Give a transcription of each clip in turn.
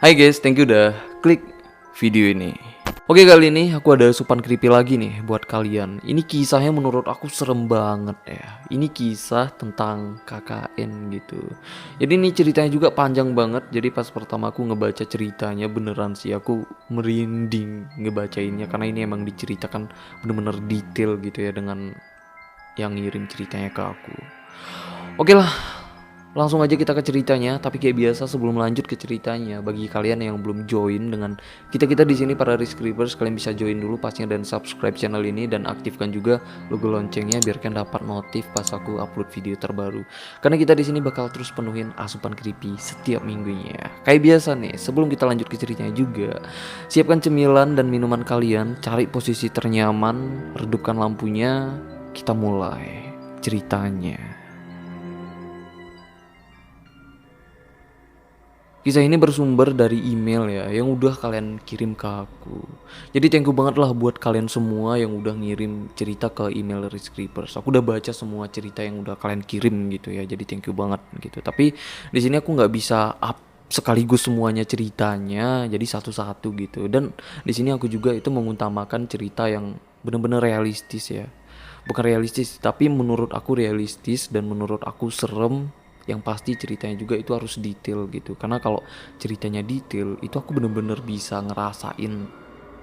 Hai guys, thank you udah klik video ini. Oke, kali ini aku ada asupan creepy lagi nih buat kalian. Ini kisahnya menurut aku serem banget ya. Ini kisah tentang KKN gitu. Jadi ini ceritanya juga panjang banget. Jadi pas pertama aku ngebaca ceritanya beneran sih aku merinding ngebacainnya. Karena ini emang diceritakan bener-bener detail gitu ya dengan yang ngirim ceritanya ke aku. Oke lah, langsung aja kita ke ceritanya. Tapi kayak biasa sebelum lanjut ke ceritanya, bagi kalian yang belum join dengan kita di sini para Rescribers, kalian bisa join dulu pastinya dan subscribe channel ini dan aktifkan juga logo loncengnya biar kalian dapat notif pas aku upload video terbaru. Karena kita di sini bakal terus penuhin asupan creepy setiap minggunya. Kayak biasa nih, sebelum kita lanjut ke ceritanya juga, siapkan cemilan dan minuman kalian, cari posisi ternyaman, redupkan lampunya, kita mulai ceritanya. Kisah ini bersumber dari email ya yang udah kalian kirim ke aku. Jadi thank you banget lah buat kalian semua yang udah ngirim cerita ke email Rescribers. Aku udah baca semua cerita yang udah kalian kirim gitu ya. Jadi thank you banget gitu. Tapi di sini aku nggak bisa up sekaligus semuanya ceritanya, jadi satu-satu gitu. Dan di sini aku juga itu mengutamakan cerita yang benar-benar realistis ya. Bukan realistis, tapi menurut aku realistis dan menurut aku serem. Yang pasti ceritanya juga itu harus detail gitu, karena kalau ceritanya detail itu aku bener-bener bisa ngerasain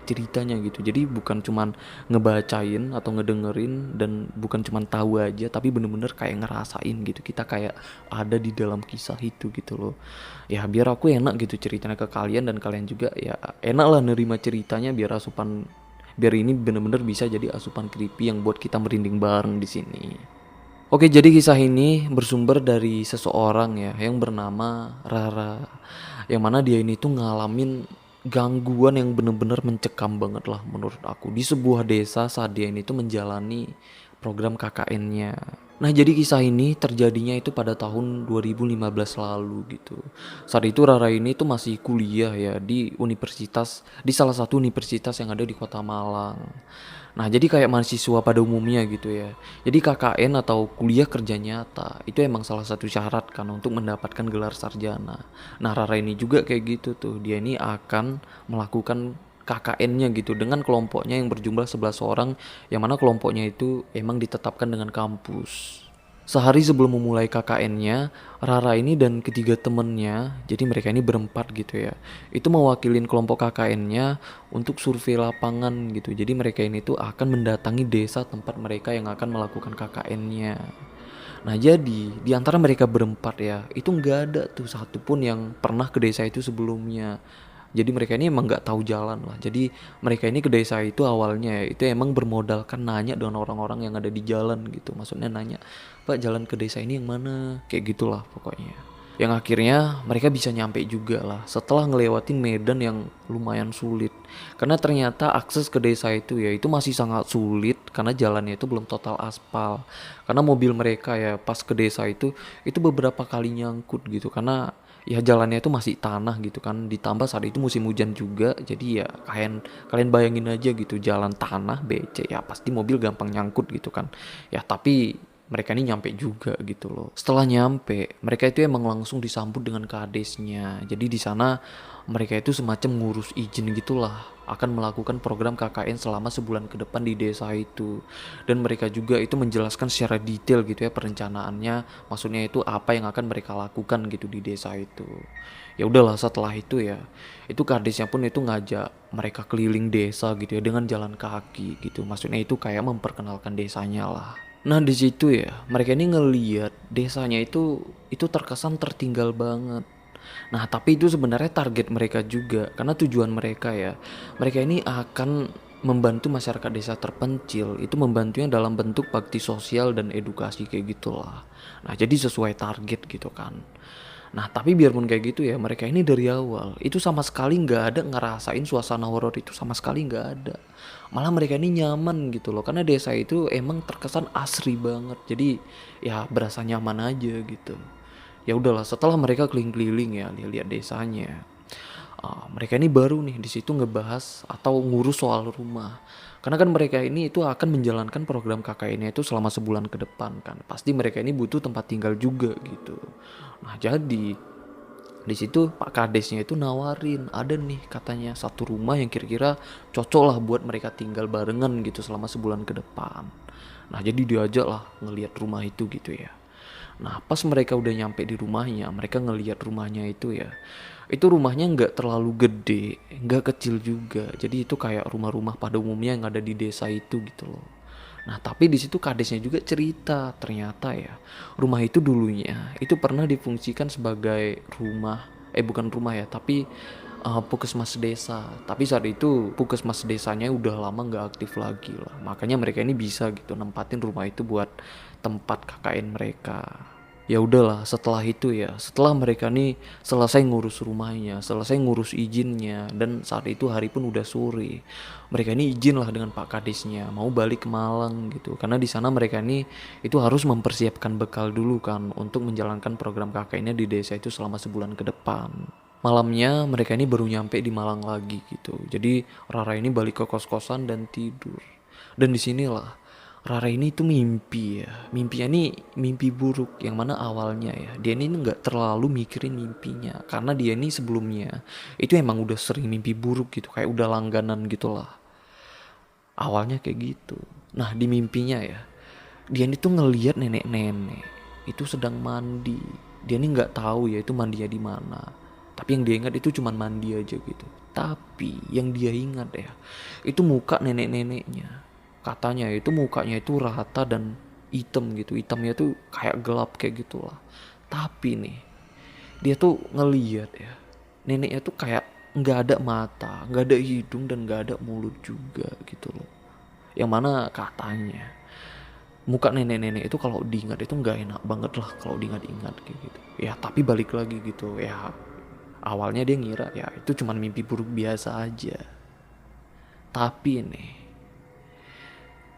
ceritanya gitu. Jadi bukan cuman ngebacain atau ngedengerin dan bukan cuman tahu aja, tapi bener-bener kayak ngerasain gitu, kita kayak ada di dalam kisah itu gitu loh ya. Biar aku enak gitu ceritanya ke kalian dan kalian juga ya enak lah nerima ceritanya, biar ini bener-bener bisa jadi asupan creepy yang buat kita merinding bareng di sini. Oke, jadi kisah ini bersumber dari seseorang ya yang bernama Rara. Yang mana dia ini tuh ngalamin gangguan yang bener-bener mencekam banget lah menurut aku di sebuah desa saat dia ini tuh menjalani program KKN-nya. Nah, jadi kisah ini terjadinya itu pada tahun 2015 lalu gitu. Saat itu Rara ini tuh masih kuliah ya di salah satu universitas yang ada di Kota Malang. Nah, jadi kayak mahasiswa pada umumnya gitu ya. Jadi KKN atau kuliah kerja nyata itu emang salah satu syarat kan untuk mendapatkan gelar sarjana. Nah, Rara ini juga kayak gitu tuh. Dia ini akan melakukan KKN-nya gitu dengan kelompoknya yang berjumlah 11 orang, yang mana kelompoknya itu emang ditetapkan dengan kampus. Sehari sebelum memulai KKN-nya, Rara ini dan ketiga temennya, jadi mereka ini berempat gitu ya, itu mewakilin kelompok KKN-nya untuk survei lapangan gitu. Jadi mereka ini tuh akan mendatangi desa tempat mereka yang akan melakukan KKN-nya. Nah, jadi di antara mereka berempat ya, itu nggak ada tuh satupun yang pernah ke desa itu sebelumnya. Jadi mereka ini emang nggak tahu jalan lah. Jadi mereka ini ke desa itu awalnya ya, itu emang bermodalkan nanya dengan orang-orang yang ada di jalan gitu. Maksudnya nanya, Pak, jalan ke desa ini yang mana? Kayak gitulah pokoknya. Yang akhirnya mereka bisa nyampe juga lah setelah ngelewatin medan yang lumayan sulit. Karena ternyata akses ke desa itu ya itu masih sangat sulit karena jalannya itu belum total aspal. Karena mobil mereka ya pas ke desa itu beberapa kali nyangkut gitu karena ya jalannya itu masih tanah gitu kan, ditambah saat itu musim hujan juga. Jadi ya kalian bayangin aja gitu, jalan tanah becek ya pasti mobil gampang nyangkut gitu kan ya. Tapi mereka ini nyampe juga gitu loh. Setelah nyampe, mereka itu emang langsung disambut dengan kadesnya. Jadi di sana mereka itu semacam ngurus izin gitulah, akan melakukan program KKN selama sebulan ke depan di desa itu. Dan mereka juga itu menjelaskan secara detail gitu ya perencanaannya, maksudnya itu apa yang akan mereka lakukan gitu di desa itu. Ya udahlah, setelah itu ya, itu kadesnya pun itu ngajak mereka keliling desa gitu ya dengan jalan kaki gitu. Maksudnya itu kayak memperkenalkan desanya lah. Nah, di situ ya mereka ini ngeliat desanya itu terkesan tertinggal banget. Nah, tapi itu sebenarnya target mereka juga karena tujuan mereka ya, mereka ini akan membantu masyarakat desa terpencil, itu membantunya dalam bentuk bakti sosial dan edukasi kayak gitulah. Nah, jadi sesuai target gitu kan. Nah, tapi biarpun kayak gitu ya, mereka ini dari awal itu sama sekali nggak ada ngerasain suasana horor, itu sama sekali nggak ada. Malah mereka ini nyaman gitu loh, karena desa itu emang terkesan asri banget. Jadi ya berasa nyaman aja gitu. Ya udahlah, setelah mereka keliling-keliling ya, lihat desanya. Mereka ini baru nih di situ ngebahas atau ngurus soal rumah. Karena kan mereka ini itu akan menjalankan program KKN-nya itu selama sebulan ke depan kan. Pasti mereka ini butuh tempat tinggal juga gitu. Nah, jadi Di situ Pak Kadesnya itu nawarin, ada nih katanya satu rumah yang kira-kira cocok lah buat mereka tinggal barengan gitu selama sebulan ke depan. Nah jadi diajak lah ngelihat rumah itu gitu ya. Nah pas mereka udah nyampe di rumahnya, mereka ngelihat rumahnya itu ya. Itu rumahnya nggak terlalu gede, nggak kecil juga. Jadi itu kayak rumah-rumah pada umumnya yang ada di desa itu gitu loh. Nah, tapi di situ kadesnya juga cerita, ternyata ya, rumah itu dulunya itu pernah difungsikan sebagai rumah, bukan rumah ya, tapi puskesmas desa. Tapi saat itu puskesmas desanya udah lama nggak aktif lagi lah. Makanya mereka ini bisa gitu nempatin rumah itu buat tempat KKN mereka. Ya udahlah, setelah itu ya, setelah mereka nih selesai ngurus rumahnya, selesai ngurus izinnya, dan saat itu hari pun udah sore, mereka ini izin lah dengan Pak Kadesnya mau balik ke Malang gitu, karena di sana mereka ini itu harus mempersiapkan bekal dulu kan untuk menjalankan program KKN-nya di desa itu selama sebulan ke depan. Malamnya mereka ini baru nyampe di Malang lagi gitu, jadi Rara ini balik ke kos-kosan dan tidur. Dan disinilah Rara ini tuh mimpi ya. Mimpinya nih mimpi buruk yang mana awalnya ya. Dia ini nggak terlalu mikirin mimpinya. Karena dia ini sebelumnya itu emang udah sering mimpi buruk gitu. Kayak udah langganan gitu lah. Awalnya kayak gitu. Nah di mimpinya ya. Dia ini tuh ngelihat nenek-nenek itu sedang mandi. Dia ini nggak tahu ya itu mandinya di mana. Tapi yang dia ingat itu cuma mandi aja gitu. Tapi yang dia ingat ya itu muka nenek-neneknya. Katanya itu mukanya itu rata dan hitam gitu. Hitamnya tuh kayak gelap kayak gitulah. Tapi nih dia tuh ngeliat ya. Neneknya tuh kayak nggak ada mata, nggak ada hidung dan nggak ada mulut juga gitu loh. Yang mana katanya muka nenek-nenek itu kalau diingat itu nggak enak banget lah kalau diingat-ingat kayak gitu. Ya tapi balik lagi gitu ya. Awalnya dia ngira ya itu cuma mimpi buruk biasa aja. Tapi nih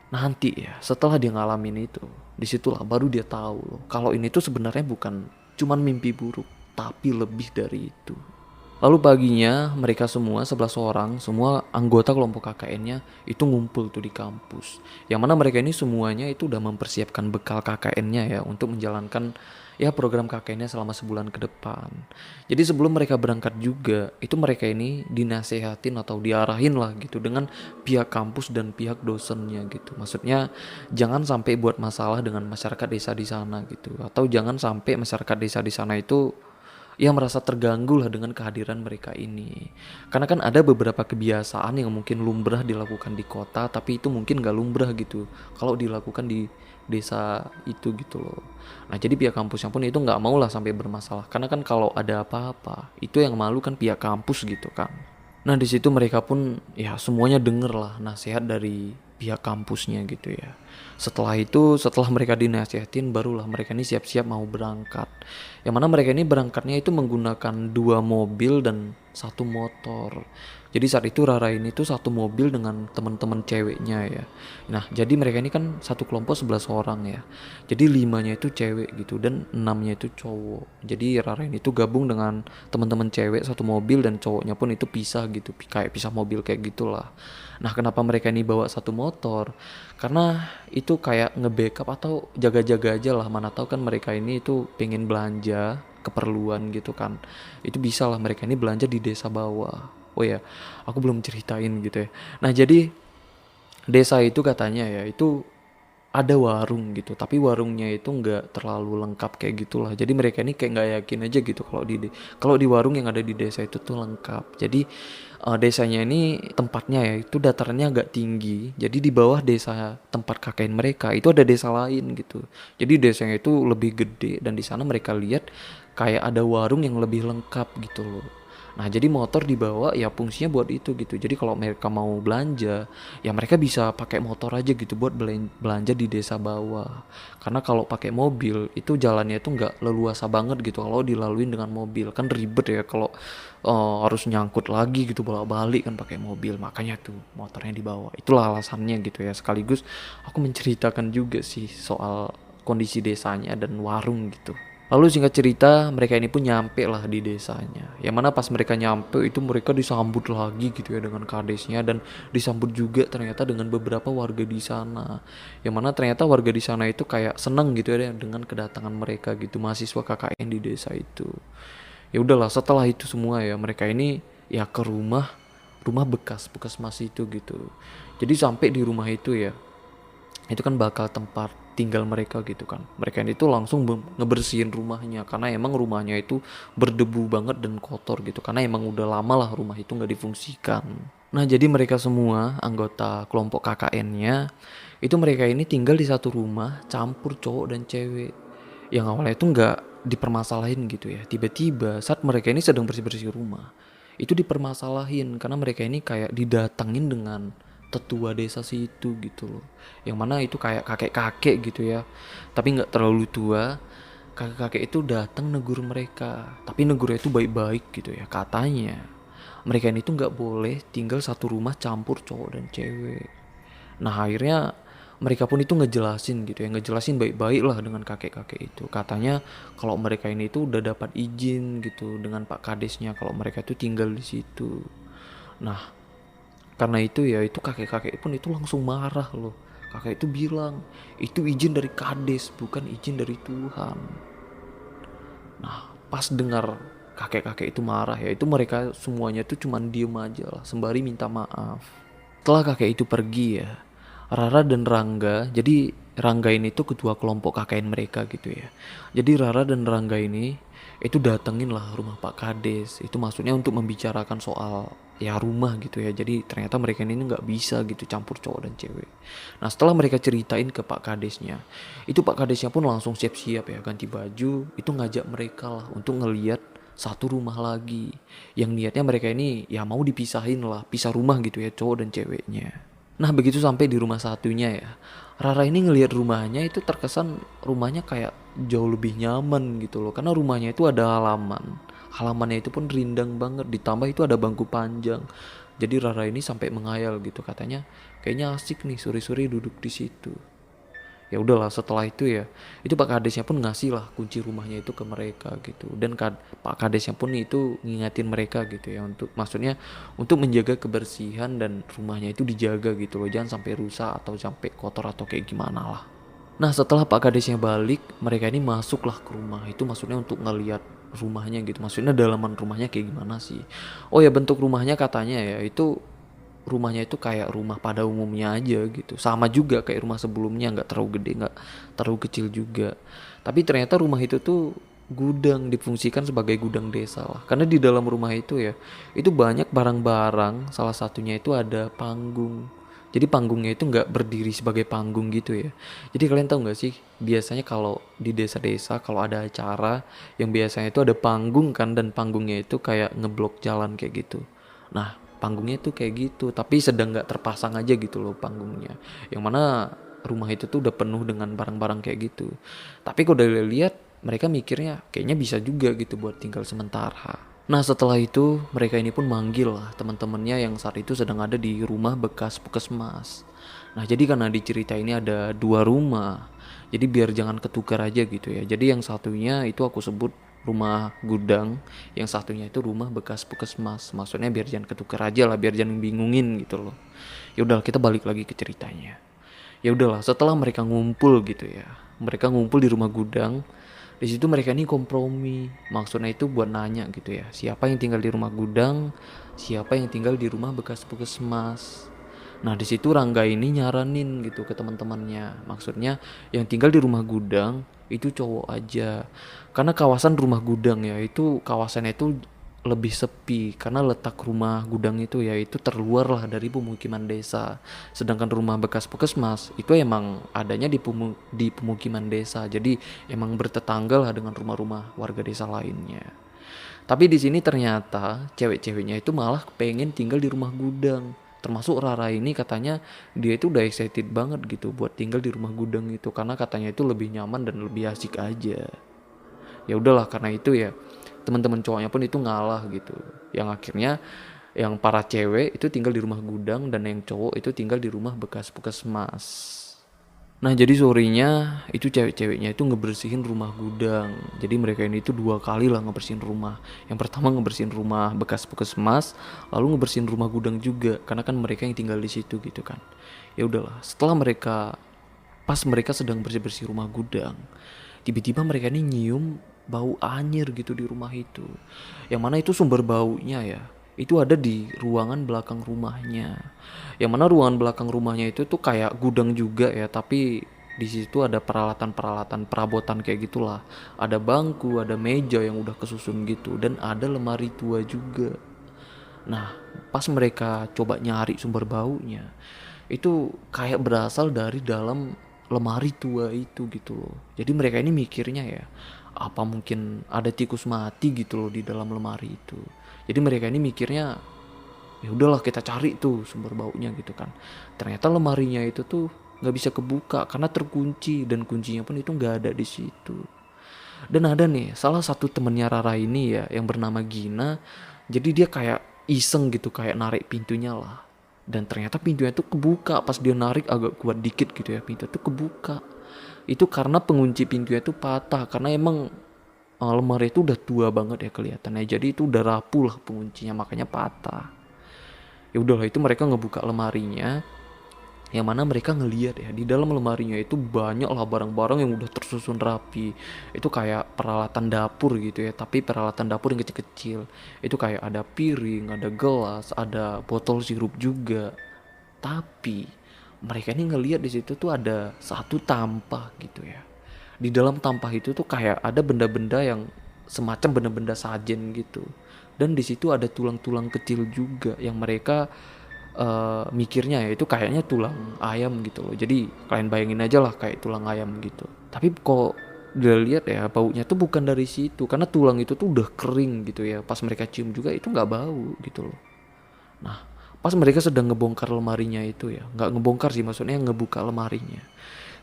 nanti ya setelah dia ngalamin itu disitulah baru dia tahu loh kalau ini tuh sebenarnya bukan cuman mimpi buruk tapi lebih dari itu. Lalu paginya mereka semua 11 orang semua anggota kelompok KKN-nya itu ngumpul tuh di kampus, yang mana mereka ini semuanya itu udah mempersiapkan bekal KKN-nya ya untuk menjalankan ya program KKN-nya selama sebulan ke depan. Jadi sebelum mereka berangkat juga itu mereka ini dinasehatin atau diarahin lah gitu dengan pihak kampus dan pihak dosennya gitu. Maksudnya jangan sampai buat masalah dengan masyarakat desa di sana gitu, atau jangan sampai masyarakat desa di sana itu ya merasa terganggu lah dengan kehadiran mereka ini. Karena kan ada beberapa kebiasaan yang mungkin lumrah dilakukan di kota, tapi itu mungkin gak lumrah gitu kalau dilakukan di desa itu gitu loh. Nah jadi pihak kampusnya pun itu gak mau lah sampai bermasalah. Karena kan kalau ada apa-apa, itu yang malu kan pihak kampus gitu kan. Nah di situ mereka pun ya semuanya denger lah nasihat dari pihak kampusnya gitu ya. Setelah itu, setelah mereka dinasihatin, barulah mereka ini siap-siap mau berangkat. Yang mana mereka ini berangkatnya itu menggunakan 2 mobil dan 1 motor. Jadi saat itu Rara ini tuh 1 mobil dengan teman-teman ceweknya ya. Nah jadi mereka ini kan satu kelompok 11 orang ya. Jadi 5-nya itu cewek gitu dan 6-nya itu cowok. Jadi Rara ini tuh gabung dengan teman-teman cewek 1 mobil dan cowoknya pun itu pisah gitu. Kayak pisah mobil kayak gitulah. Nah kenapa mereka ini bawa 1 motor? Karena itu kayak nge-backup atau jaga-jaga aja lah. Mana tahu kan mereka ini itu pengen belanja keperluan gitu kan. Itu bisa lah mereka ini belanja di desa bawah. Oh ya, aku belum ceritain gitu ya. Nah jadi desa itu katanya ya itu ada warung gitu, tapi warungnya itu nggak terlalu lengkap kayak gitulah. Jadi mereka ini kayak nggak yakin aja gitu kalau di warung yang ada di desa itu tuh lengkap. Jadi desanya ini tempatnya ya itu datarannya agak tinggi. Jadi di bawah desa tempat KKN mereka itu ada desa lain gitu. Jadi desanya itu lebih gede dan di sana mereka lihat kayak ada warung yang lebih lengkap gitu loh. Nah jadi motor dibawa ya fungsinya buat itu gitu. Jadi kalau mereka mau belanja ya mereka bisa pakai motor aja gitu buat belanja di desa bawah. Karena kalau pakai mobil itu jalannya itu nggak leluasa banget gitu kalau dilaluin dengan mobil kan ribet ya kalau harus nyangkut lagi gitu bolak-balik kan pakai mobil. Makanya tuh motornya dibawa. Itulah alasannya gitu ya. Sekaligus aku menceritakan juga sih soal kondisi desanya dan warung gitu. Lalu singkat cerita mereka ini pun nyampe lah di desanya. Yang mana pas mereka nyampe itu mereka disambut lagi gitu ya dengan kadesnya dan disambut juga ternyata dengan beberapa warga di sana. Yang mana ternyata warga di sana itu kayak seneng gitu ya dengan kedatangan mereka gitu mahasiswa KKN di desa itu. Ya udahlah, setelah itu semua ya mereka ini ya ke rumah rumah bekas puskesmas itu gitu. Jadi sampai di rumah itu ya, itu kan bakal tempat tinggal mereka gitu kan. Mereka ini tuh langsung ngebersihin rumahnya karena emang rumahnya itu berdebu banget dan kotor gitu, karena emang udah lama lah rumah itu nggak difungsikan. Nah jadi mereka semua anggota kelompok KKN-nya itu mereka ini tinggal di satu rumah campur cowok dan cewek, yang awalnya itu nggak dipermasalahin gitu ya. Tiba-tiba saat mereka ini sedang bersih-bersih rumah itu dipermasalahin karena mereka ini kayak didatangin dengan tetua desa situ gitu loh, yang mana itu kayak kakek-kakek gitu ya, tapi nggak terlalu tua. Kakek-kakek itu datang negur mereka, tapi negurnya itu baik-baik gitu ya. Katanya mereka ini tuh nggak boleh tinggal satu rumah campur cowok dan cewek. Nah akhirnya mereka pun itu ngejelasin gitu ya, ngejelasin baik-baik lah dengan kakek-kakek itu. Katanya kalau mereka ini tuh udah dapat izin gitu dengan Pak Kadesnya kalau mereka tuh tinggal di situ. Nah karena itu ya, itu kakek-kakek pun itu langsung marah loh. Kakek itu bilang itu izin dari Kades bukan izin dari Tuhan. Nah pas dengar kakek-kakek itu marah ya, itu mereka semuanya tuh cuman diem aja lah sembari minta maaf. Setelah kakek itu pergi ya, Rara dan Rangga, jadi Rangga ini tuh ketua kelompok KKN mereka gitu ya. Jadi Rara dan Rangga ini itu datengin lah rumah Pak Kades. Itu maksudnya untuk membicarakan soal ya rumah gitu ya. Jadi ternyata mereka ini nggak bisa gitu campur cowok dan cewek. Nah setelah mereka ceritain ke Pak Kadesnya, itu Pak Kadesnya pun langsung siap-siap ya ganti baju. Itu ngajak mereka lah untuk ngeliat satu rumah lagi, yang niatnya mereka ini ya mau dipisahin lah, pisah rumah gitu ya cowok dan ceweknya. Nah begitu sampai di rumah satunya ya, Rara ini ngelihat rumahnya itu terkesan rumahnya kayak jauh lebih nyaman gitu loh, karena rumahnya itu ada halaman, halamannya itu pun rindang banget, ditambah itu ada bangku panjang. Jadi Rara ini sampai menghayal gitu, katanya kayaknya asik nih sore-sore duduk di situ. Ya udahlah, setelah itu ya itu Pak Kadesnya pun ngasih lah kunci rumahnya itu ke mereka gitu, dan Pak Kadesnya pun itu ngingatin mereka gitu ya, untuk maksudnya untuk menjaga kebersihan dan rumahnya itu dijaga gitu loh, jangan sampai rusak atau sampai kotor atau kayak gimana lah. Nah setelah Pak Kadesnya balik, mereka ini masuklah ke rumah itu, maksudnya untuk ngeliat rumahnya gitu, maksudnya dalaman rumahnya kayak gimana sih. Oh ya, bentuk rumahnya katanya ya itu rumahnya itu kayak rumah pada umumnya aja gitu, sama juga kayak rumah sebelumnya, nggak terlalu gede nggak terlalu kecil juga. Tapi ternyata rumah itu tuh gudang, difungsikan sebagai gudang desa lah, karena di dalam rumah itu ya itu banyak barang-barang, salah satunya itu ada panggung. Jadi panggungnya itu nggak berdiri sebagai panggung gitu ya. Jadi kalian tahu nggak sih, biasanya kalau di desa-desa kalau ada acara yang biasanya itu ada panggung kan, dan panggungnya itu kayak ngeblok jalan kayak gitu. Nah panggungnya tuh kayak gitu, tapi sedang nggak terpasang aja gitu loh panggungnya, yang mana rumah itu tuh udah penuh dengan barang-barang kayak gitu. Tapi kalau udah lihat, mereka mikirnya kayaknya bisa juga gitu buat tinggal sementara. Nah setelah itu mereka ini pun manggil lah teman-temannya yang saat itu sedang ada di rumah bekas puskesmas. Nah jadi karena di cerita ini ada dua rumah, jadi biar jangan ketukar aja gitu ya. Jadi yang satunya itu aku sebut rumah gudang, yang satunya itu rumah bekas puskesmas. Maksudnya biar jangan ketukar aja lah, biar jangan bingungin gitu loh. Ya udah, kita balik lagi ke ceritanya. Ya udahlah, setelah mereka ngumpul gitu ya, mereka ngumpul di rumah gudang. Di situ mereka ini kompromi, maksudnya itu buat nanya gitu ya, siapa yang tinggal di rumah gudang, siapa yang tinggal di rumah bekas puskesmas. Nah di situ Rangga ini nyaranin gitu ke teman-temannya, maksudnya yang tinggal di rumah gudang itu cowok aja, karena kawasan rumah gudang ya itu kawasannya itu lebih sepi, karena letak rumah gudang itu ya itu terluar lah dari pemukiman desa. Sedangkan rumah bekas puskesmas itu emang adanya di pemukiman desa, jadi emang bertetangga lah dengan rumah-rumah warga desa lainnya. Tapi di sini ternyata cewek-ceweknya itu malah pengen tinggal di rumah gudang. Termasuk Rara ini, katanya dia itu udah excited banget gitu buat tinggal di rumah gudang itu, karena katanya itu lebih nyaman dan lebih asik aja. Ya udahlah, karena itu ya teman-teman cowoknya pun itu ngalah gitu. Yang akhirnya yang para cewek itu tinggal di rumah gudang, dan yang cowok itu tinggal di rumah bekas puskesmas. Nah jadi sorenya itu cewek-ceweknya itu ngebersihin rumah gudang. Jadi mereka ini itu dua kali lah ngebersihin rumah. Yang pertama ngebersihin rumah bekas puskesmas, lalu ngebersihin rumah gudang juga, karena kan mereka yang tinggal di situ gitu kan. Ya udahlah, setelah mereka pas mereka sedang bersih-bersih rumah gudang, tiba-tiba mereka ini nyium bau anyir gitu di rumah itu. Yang mana itu sumber baunya ya, itu ada di ruangan belakang rumahnya. Yang mana ruangan belakang rumahnya itu tuh kayak gudang juga ya, tapi di situ ada peralatan-peralatan perabotan kayak gitulah. Ada bangku, ada meja yang udah kesusun gitu, dan ada lemari tua juga. Nah, pas mereka coba nyari sumber baunya, itu kayak berasal dari dalam lemari tua itu gitu loh. Jadi mereka ini mikirnya ya, apa mungkin ada tikus mati gitu loh di dalam lemari itu. Jadi mereka ini mikirnya, ya udahlah kita cari tuh sumber baunya gitu kan. Ternyata lemarinya itu tuh nggak bisa kebuka karena terkunci, dan kuncinya pun itu nggak ada di situ. Dan ada nih salah satu temennya Rara ini ya yang bernama Gina. Jadi dia kayak iseng gitu, kayak narik pintunya lah. Dan ternyata pintunya tuh kebuka pas dia narik agak kuat dikit gitu ya, pintu tuh kebuka. Itu karena pengunci pintunya tuh patah, karena emang lemari itu udah tua banget ya kelihatannya. Jadi itu udah rapuh lah penguncinya, makanya patah. Ya udahlah, itu mereka ngebuka lemarinya, yang mana mereka ngeliat ya di dalam lemarinya itu banyak lah barang-barang yang udah tersusun rapi. Itu kayak peralatan dapur gitu ya, tapi peralatan dapur yang kecil-kecil. Itu kayak ada piring, ada gelas, ada botol sirup juga. Tapi mereka ini ngeliat di situ tuh ada satu tampah gitu ya. Di dalam tampah itu tuh kayak ada benda-benda yang semacam benda-benda sajen gitu. Dan di situ ada tulang-tulang kecil juga yang mereka mikirnya ya itu kayaknya tulang ayam gitu loh. Jadi kalian bayangin aja lah kayak tulang ayam gitu. Tapi kok udah lihat ya baunya tuh bukan dari situ, karena tulang itu tuh udah kering gitu ya. Pas mereka cium juga itu nggak bau gitu loh. Nah, pas mereka sedang ngebongkar lemarinya itu ya, nggak ngebongkar sih, maksudnya ngebuka lemarinya.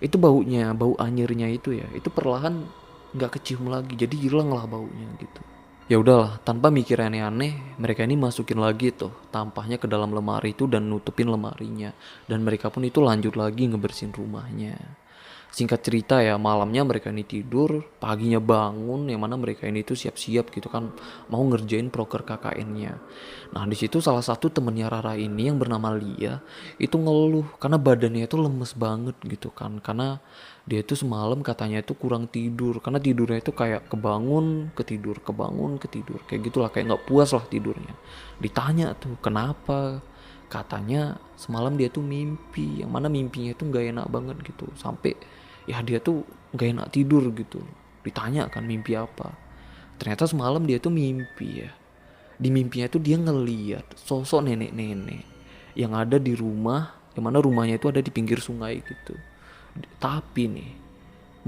Itu baunya, bau anyirnya itu ya, itu perlahan nggak kecium lagi, jadi hilang lah baunya gitu. Ya udahlah, tanpa mikir aneh-aneh, mereka ini masukin lagi tuh tampahnya ke dalam lemari itu dan nutupin lemarinya. Dan mereka pun itu lanjut lagi ngebersihin rumahnya. Singkat cerita ya, malamnya mereka ini tidur, paginya bangun, yang mana mereka ini tuh siap-siap gitu kan mau ngerjain proker KKN-nya. Nah, di situ salah satu temennya Rara ini yang bernama Lia itu ngeluh karena badannya itu lemes banget gitu kan. Karena dia itu semalam katanya itu kurang tidur, karena tidurnya itu kayak kebangun, ketidur. Kayak gitulah, kayak nggak puas lah tidurnya. Ditanya tuh kenapa? Katanya semalam dia tuh mimpi, yang mana mimpinya itu nggak enak banget gitu. Sampai ya dia tuh nggak enak tidur gitu. Ditanya kan mimpi apa? Ternyata semalam dia tuh mimpi ya. Di mimpinya tuh dia ngeliat sosok nenek-nenek yang ada di rumah, yang mana rumahnya itu ada di pinggir sungai gitu. Tapi nih,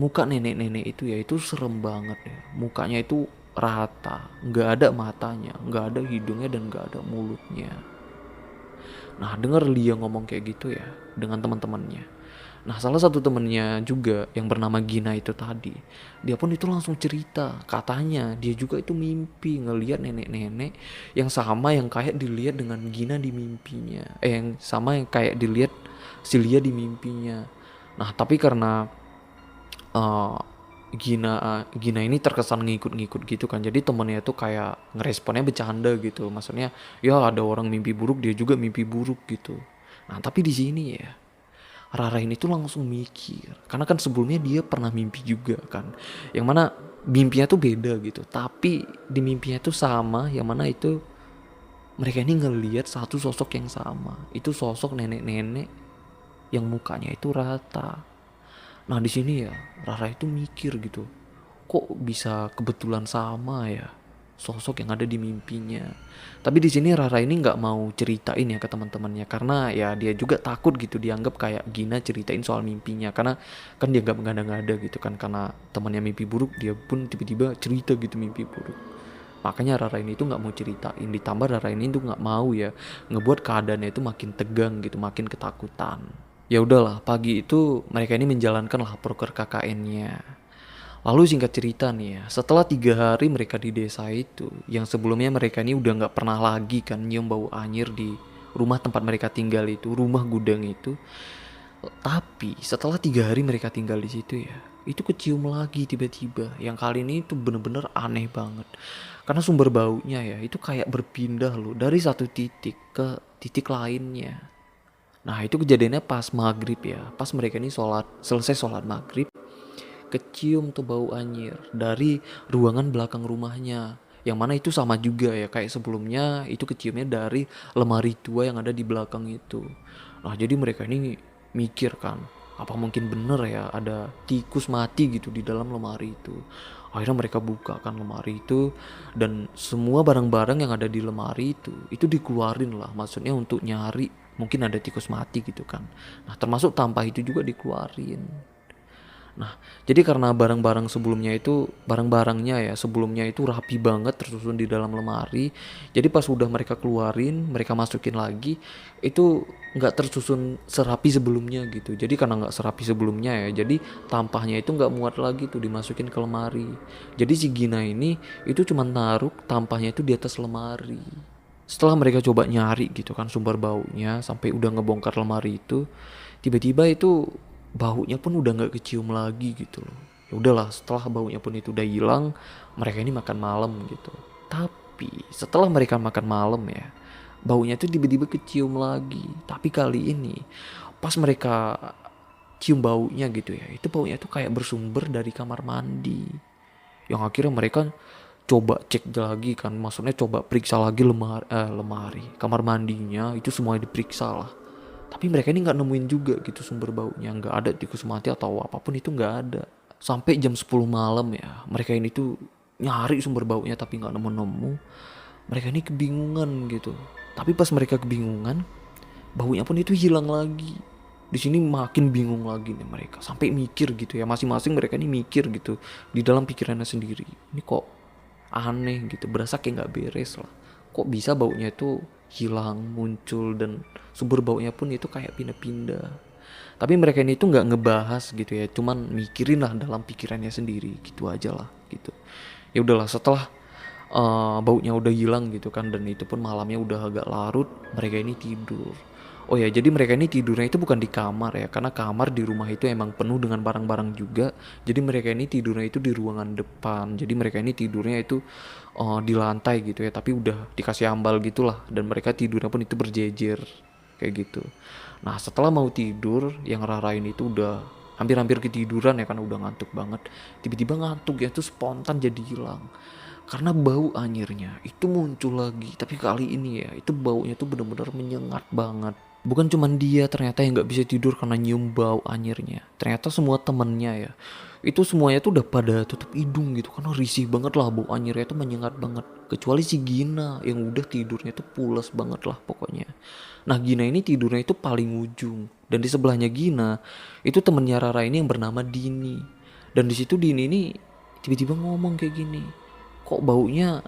muka nenek-nenek itu ya itu serem banget ya. Mukanya itu rata, nggak ada matanya, nggak ada hidungnya, dan nggak ada mulutnya. Nah, denger Lia ngomong kayak gitu ya dengan teman-temannya. Nah, salah satu temennya juga yang bernama Gina itu tadi, dia pun itu langsung cerita, katanya dia juga itu mimpi ngelihat nenek-nenek yang sama yang kayak dilihat dengan Gina di mimpinya. Yang sama yang kayak dilihat si Lia di mimpinya. Nah, tapi karena eh, Gina ini terkesan ngikut-ngikut gitu kan. Jadi temennya tuh kayak ngeresponnya bercanda gitu. Maksudnya ya ada orang mimpi buruk dia juga mimpi buruk gitu. Nah, tapi di sini ya Rara ini tuh langsung mikir, karena kan sebelumnya dia pernah mimpi juga kan, yang mana mimpinya tuh beda gitu, tapi di mimpinya tuh sama, yang mana itu mereka ini ngelihat satu sosok yang sama, itu sosok nenek-nenek yang mukanya itu rata. Nah, di sini ya Rara itu mikir gitu, kok bisa kebetulan sama ya sosok yang ada di mimpinya. Tapi di sini Rara ini nggak mau ceritain ya ke teman-temannya, karena ya dia juga takut gitu dianggap kayak Gina ceritain soal mimpinya, karena kan dia nggak mengada-ngada gitu kan, karena temannya mimpi buruk dia pun tiba-tiba cerita gitu mimpi buruk. Makanya Rara ini tuh nggak mau ceritain, ditambah Rara ini tuh nggak mau ya ngebuat keadaannya itu makin tegang gitu, makin ketakutan. Ya udahlah, pagi itu mereka ini menjalankan lah proker KKN-nya. Lalu singkat cerita nih ya, setelah 3 hari mereka di desa itu, yang sebelumnya mereka ini udah nggak pernah lagi kan nyium bau anyir di rumah tempat mereka tinggal itu, rumah gudang itu. Tapi setelah 3 hari mereka tinggal di situ ya, itu kecium lagi tiba-tiba. Yang kali ini itu bener-bener aneh banget. Karena sumber baunya ya, itu kayak berpindah loh dari satu titik ke titik lainnya. Nah, itu kejadiannya pas maghrib ya, pas mereka ini selesai sholat maghrib. kecium tuh bau anyir dari ruangan belakang rumahnya. Yang mana itu sama juga ya kayak sebelumnya, itu keciumnya dari lemari tua yang ada di belakang itu. Nah jadi mereka ini mikir kan, apa mungkin bener ya ada tikus mati gitu di dalam lemari itu. Akhirnya mereka buka kan lemari itu, dan semua barang-barang yang ada di lemari itu dikeluarin lah, maksudnya untuk nyari mungkin ada tikus mati gitu kan. Nah termasuk tampah itu juga dikeluarin. Nah, jadi karena barang-barangnya ya sebelumnya itu rapi banget tersusun di dalam lemari. Jadi pas udah mereka keluarin, mereka masukin lagi, itu nggak tersusun serapi sebelumnya gitu. Jadi karena nggak serapi sebelumnya ya, jadi tampahnya itu nggak muat lagi tuh dimasukin ke lemari. Jadi si Gina ini itu cuma naruh tampahnya itu di atas lemari. Setelah mereka coba nyari gitu kan sumber baunya sampai udah ngebongkar lemari itu, tiba-tiba itu baunya pun udah nggak kecium lagi gitu loh. Ya udahlah, setelah baunya pun itu udah hilang, mereka ini makan malam gitu. Tapi setelah mereka makan malam ya, baunya tuh tiba-tiba kecium lagi. Tapi kali ini pas mereka cium baunya gitu ya, itu baunya tuh kayak bersumber dari kamar mandi. Yang akhirnya mereka coba cek lagi kan, maksudnya coba periksa lagi lemari kamar mandinya, itu semuanya diperiksa lah. Tapi mereka ini nggak nemuin juga gitu sumber baunya, nggak ada tikus mati atau apapun itu nggak ada. Sampai jam 10 malam ya, mereka ini tuh nyari sumber baunya tapi nggak nemu-nemu. Mereka ini kebingungan gitu. Tapi pas mereka kebingungan, baunya pun itu hilang lagi. Di sini makin bingung lagi nih mereka, sampai mikir gitu ya, masing-masing mereka ini mikir gitu di dalam pikirannya sendiri. Ini kok aneh gitu, berasa kayak nggak beres lah. Kok bisa baunya itu hilang, muncul, dan sumber baunya pun itu kayak pindah-pindah. Tapi mereka ini tuh nggak ngebahas gitu ya, cuman mikirin lah dalam pikirannya sendiri gitu aja lah gitu. Ya udahlah, setelah baunya udah hilang gitu kan, dan itu pun malamnya udah agak larut, mereka ini tidur. Oh ya, jadi mereka ini tidurnya itu bukan di kamar ya, karena kamar di rumah itu emang penuh dengan barang-barang juga. Jadi mereka ini tidurnya itu di ruangan depan. Jadi mereka ini tidurnya itu di lantai gitu ya, tapi udah dikasih ambal gitulah, dan mereka tidurnya pun itu berjejer kayak gitu. Nah, setelah mau tidur, yang Rara ini itu udah hampir-hampir ketiduran ya, karena udah ngantuk banget. Tiba-tiba ngantuk ya tuh spontan jadi hilang. Karena bau anyirnya itu muncul lagi, tapi kali ini ya itu baunya tuh bener-bener menyengat banget. Bukan cuman dia ternyata yang nggak bisa tidur karena nyium bau anyirnya. Ternyata semua temennya ya, itu semuanya tuh udah pada tutup hidung gitu karena risih banget lah, bau anyirnya tuh menyengat banget. Kecuali si Gina yang udah tidurnya tuh pules banget lah pokoknya. Nah Gina ini tidurnya itu paling ujung, dan di sebelahnya Gina itu temennya Rara ini yang bernama Dini. Dan di situ Dini ini tiba-tiba ngomong kayak gini, kok baunya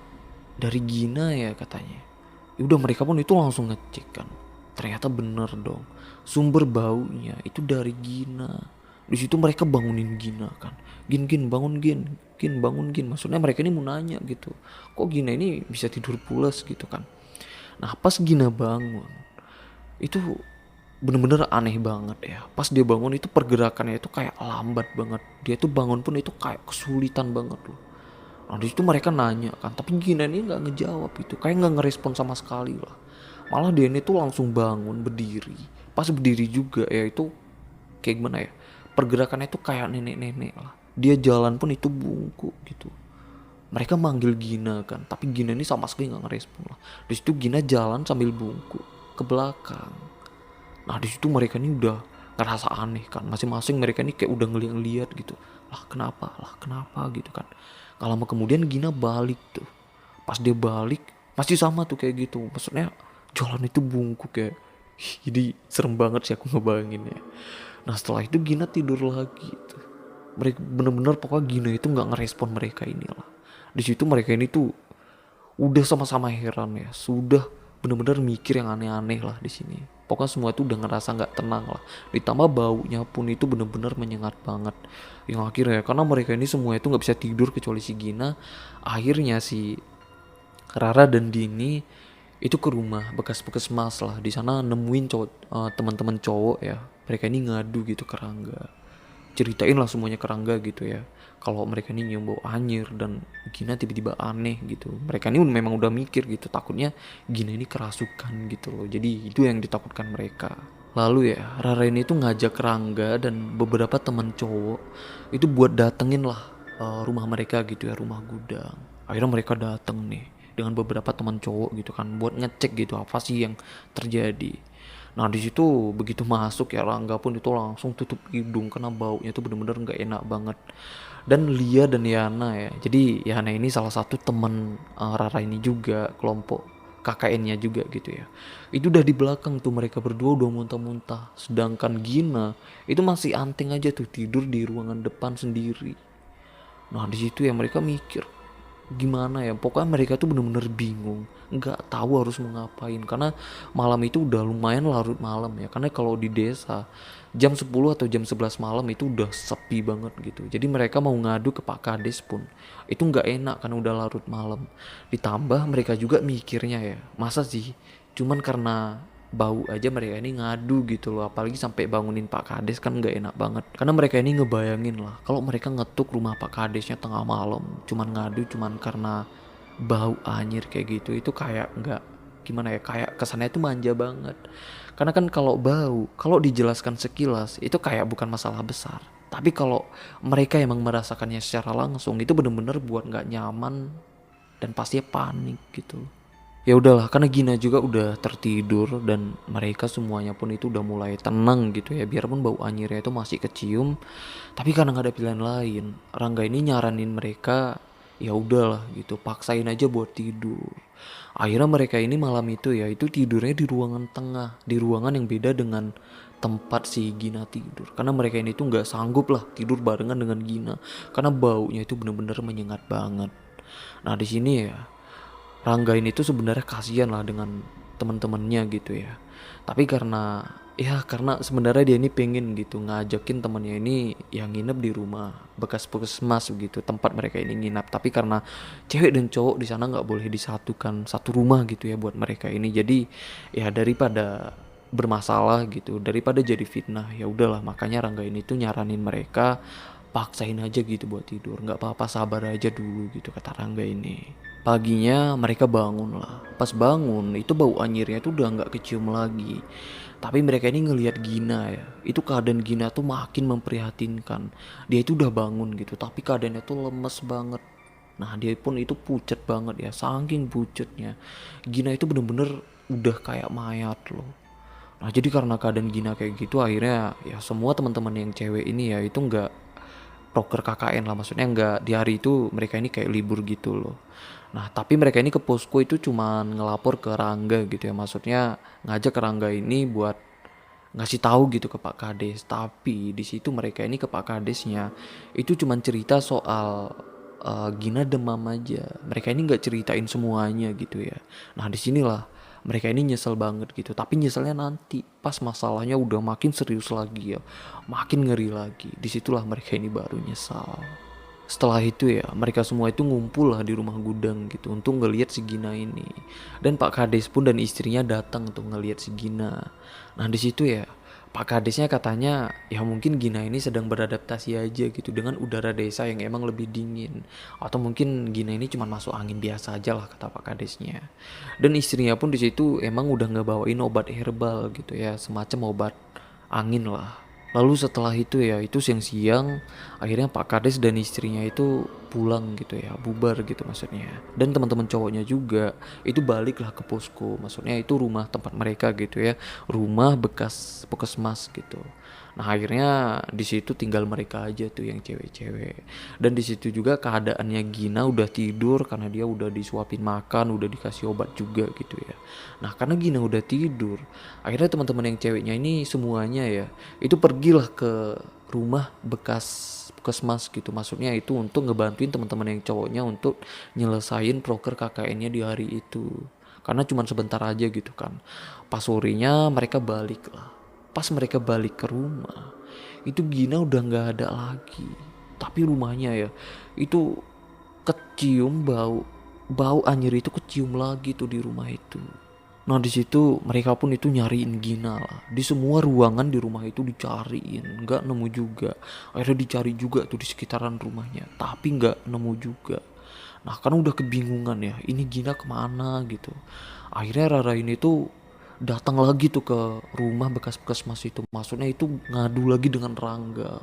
dari Gina ya katanya. Ya udah mereka pun itu langsung ngecek kan. Ternyata bener dong. Sumber baunya itu dari Gina. Di situ mereka bangunin Gina kan. Gin bangun Gin. Gin bangun Gin. Maksudnya mereka ini mau nanya gitu. Kok Gina ini bisa tidur pulas gitu kan. Nah pas Gina bangun, itu bener-bener aneh banget ya. Pas dia bangun itu pergerakannya itu kayak lambat banget. Dia tuh bangun pun itu kayak kesulitan banget loh. Nah di situ mereka nanya kan, tapi Gina ini nggak ngejawab itu, kayak nggak ngerespon sama sekali lah. Malah dia ini tuh langsung bangun berdiri. Pas berdiri juga ya itu kayak gimana ya? Pergerakannya tuh kayak nenek-nenek lah. Dia jalan pun itu bungkuk gitu. Mereka manggil Gina kan, tapi Gina ini sama sekali nggak ngerespon lah. Di situ Gina jalan sambil bungkuk ke belakang. Nah di situ mereka ini udah ngerasa aneh kan, masing-masing mereka ini kayak udah ngeliat gitu. Lah kenapa gitu kan. Kalau lama kemudian Gina balik tuh. Pas dia balik masih sama tuh kayak gitu. Maksudnya jalan itu bungkuk ya. Jadi serem banget sih aku ngebayanginnya. Nah setelah itu Gina tidur lagi tuh. Mereka bener-bener pokoknya Gina itu nggak ngerespon mereka ini lah. Di situ mereka ini tuh udah sama-sama heran ya, sudah bener-bener mikir yang aneh-aneh lah di sini. Pokoknya semua itu udah ngerasa nggak tenang lah. Ditambah baunya pun itu bener-bener menyengat banget. Yang akhirnya karena mereka ini semua itu nggak bisa tidur kecuali si Gina. Akhirnya si Rara dan Dini itu ke rumah bekas puskesmas lah. Di sana nemuin teman-teman cowok ya. Mereka ini ngadu gitu ke Rangga. Ceritain lah semuanya ke Rangga gitu ya. Kalau mereka ini nyium bau anyir dan Gina tiba-tiba aneh gitu. Mereka ini memang udah mikir gitu, takutnya Gina ini kerasukan gitu loh. Jadi itu yang ditakutkan mereka. Lalu ya, Rara ini tuh ngajak Rangga dan beberapa teman cowok itu buat datengin lah rumah mereka gitu ya, rumah gudang. Akhirnya mereka dateng nih dengan beberapa teman cowok gitu kan buat ngecek gitu apa sih yang terjadi. Nah di situ begitu masuk ya, Rangga pun itu langsung tutup hidung karena baunya tuh bener-bener nggak enak banget. Dan Lia dan Yana ya, jadi Yana ini salah satu teman Rara ini juga, kelompok KKN-nya juga gitu ya. Itu udah di belakang tuh, mereka berdua udah muntah-muntah. Sedangkan Gina itu masih anting aja tuh tidur di ruangan depan sendiri. Nah di situ ya mereka mikir gimana ya, pokoknya mereka tuh bener-bener bingung, nggak tahu harus mau ngapain karena malam itu udah lumayan larut malam ya, karena kalau di desa jam 10 atau jam 11 malam itu udah sepi banget gitu. Jadi mereka mau ngadu ke Pak Kades pun itu nggak enak karena udah larut malam. Ditambah mereka juga mikirnya ya, masa sih cuman karena bau aja mereka ini ngadu gitu loh, apalagi sampai bangunin Pak Kades kan nggak enak banget karena mereka ini ngebayangin lah kalau mereka ngetuk rumah Pak Kadesnya tengah malam cuman ngadu cuman karena bau anyir kayak gitu, itu kayak nggak gimana ya, kayak kesannya itu manja banget karena kan kalau bau kalau dijelaskan sekilas itu kayak bukan masalah besar, tapi kalau mereka emang merasakannya secara langsung itu bener-bener buat nggak nyaman dan pastinya panik gitu. Ya udahlah, karena Gina juga udah tertidur dan mereka semuanya pun itu udah mulai tenang gitu ya, biarpun bau anyirnya itu masih kecium, tapi karena nggak ada pilihan lain, Rangga ini nyaranin mereka ya udahlah gitu, paksain aja buat tidur. Akhirnya mereka ini malam itu ya itu tidurnya di ruangan tengah, di ruangan yang beda dengan tempat si Gina tidur, karena mereka ini tuh nggak sanggup lah tidur barengan dengan Gina karena baunya itu bener-bener menyengat banget. Nah di sini ya Rangga ini tuh sebenarnya kasihan lah dengan teman-temannya gitu ya. Tapi karena sebenarnya dia ini pengen gitu ngajakin temannya ini yang nginep di rumah bekas puskesmas gitu, tempat mereka ini nginap. Tapi karena cewek dan cowok di sana nggak boleh disatukan satu rumah gitu ya buat mereka ini. Jadi ya daripada bermasalah gitu, daripada jadi fitnah, ya udahlah makanya Rangga ini tuh nyaranin mereka paksain aja gitu buat tidur, nggak apa-apa sabar aja dulu gitu kata Rangga ini. Paginya mereka bangun lah. Pas bangun itu bau anyirnya tuh udah nggak kecium lagi. Tapi mereka ini ngelihat Gina ya. Itu keadaan Gina tuh makin memprihatinkan. Dia itu udah bangun gitu, tapi keadaannya tuh lemes banget. Nah dia pun itu pucet banget ya, saking pucetnya. Gina itu bener-bener udah kayak mayat loh. Nah jadi karena keadaan Gina kayak gitu akhirnya ya semua teman-teman yang cewek ini ya itu nggak proker KKN lah, maksudnya nggak di hari itu mereka ini kayak libur gitu loh. Nah tapi mereka ini ke posko itu cuman ngelapor ke Rangga gitu ya, maksudnya ngajak ke Rangga ini buat ngasih tahu gitu ke Pak Kades. Tapi di situ mereka ini ke Pak Kadesnya itu cuman cerita soal Gina demam aja, mereka ini nggak ceritain semuanya gitu ya. Nah disinilah mereka ini nyesel banget gitu, tapi nyeselnya nanti pas masalahnya udah makin serius lagi ya, makin ngeri lagi, disitulah mereka ini baru nyesal. Setelah itu ya mereka semua itu ngumpul lah di rumah gudang gitu untuk ngelihat si Gina ini. Dan Pak Kades pun dan istrinya datang untuk ngelihat si Gina. Nah di situ ya Pak Kadesnya katanya ya mungkin Gina ini sedang beradaptasi aja gitu dengan udara desa yang emang lebih dingin. Atau mungkin Gina ini cuma masuk angin biasa aja lah kata Pak Kadesnya. Dan istrinya pun di situ emang udah ngebawain obat herbal gitu ya, semacam obat angin lah. Lalu setelah itu ya itu siang-siang akhirnya Pak Kades dan istrinya itu pulang gitu ya, bubar gitu maksudnya. Dan teman-teman cowoknya juga itu baliklah ke posko, maksudnya itu rumah tempat mereka gitu ya, rumah bekas puskesmas gitu. Nah akhirnya di situ tinggal mereka aja tuh yang cewek-cewek. Dan di situ juga keadaannya Gina udah tidur karena dia udah disuapin makan, udah dikasih obat juga gitu ya. Nah karena Gina udah tidur, akhirnya teman-teman yang ceweknya ini semuanya ya itu pergilah ke rumah bekas puskesmas gitu, maksudnya itu untuk ngebantuin teman-teman yang cowoknya untuk nyelesain proker KKN-nya di hari itu karena cuma sebentar aja gitu kan. Pas sorenya mereka balik lah, pas mereka balik ke rumah itu Gina udah nggak ada lagi, tapi rumahnya ya itu kecium bau bau anjir itu kecium lagi tuh di rumah itu. Nah di situ mereka pun itu nyariin Gina lah. Di semua ruangan di rumah itu dicariin, nggak nemu juga. Akhirnya dicari juga tuh di sekitaran rumahnya, tapi nggak nemu juga. Nah kan udah kebingungan ya, ini Gina kemana gitu. Akhirnya Rara ini tuh datang lagi tuh ke rumah bekas puskesmas itu. Maksudnya itu ngadu lagi dengan Rangga.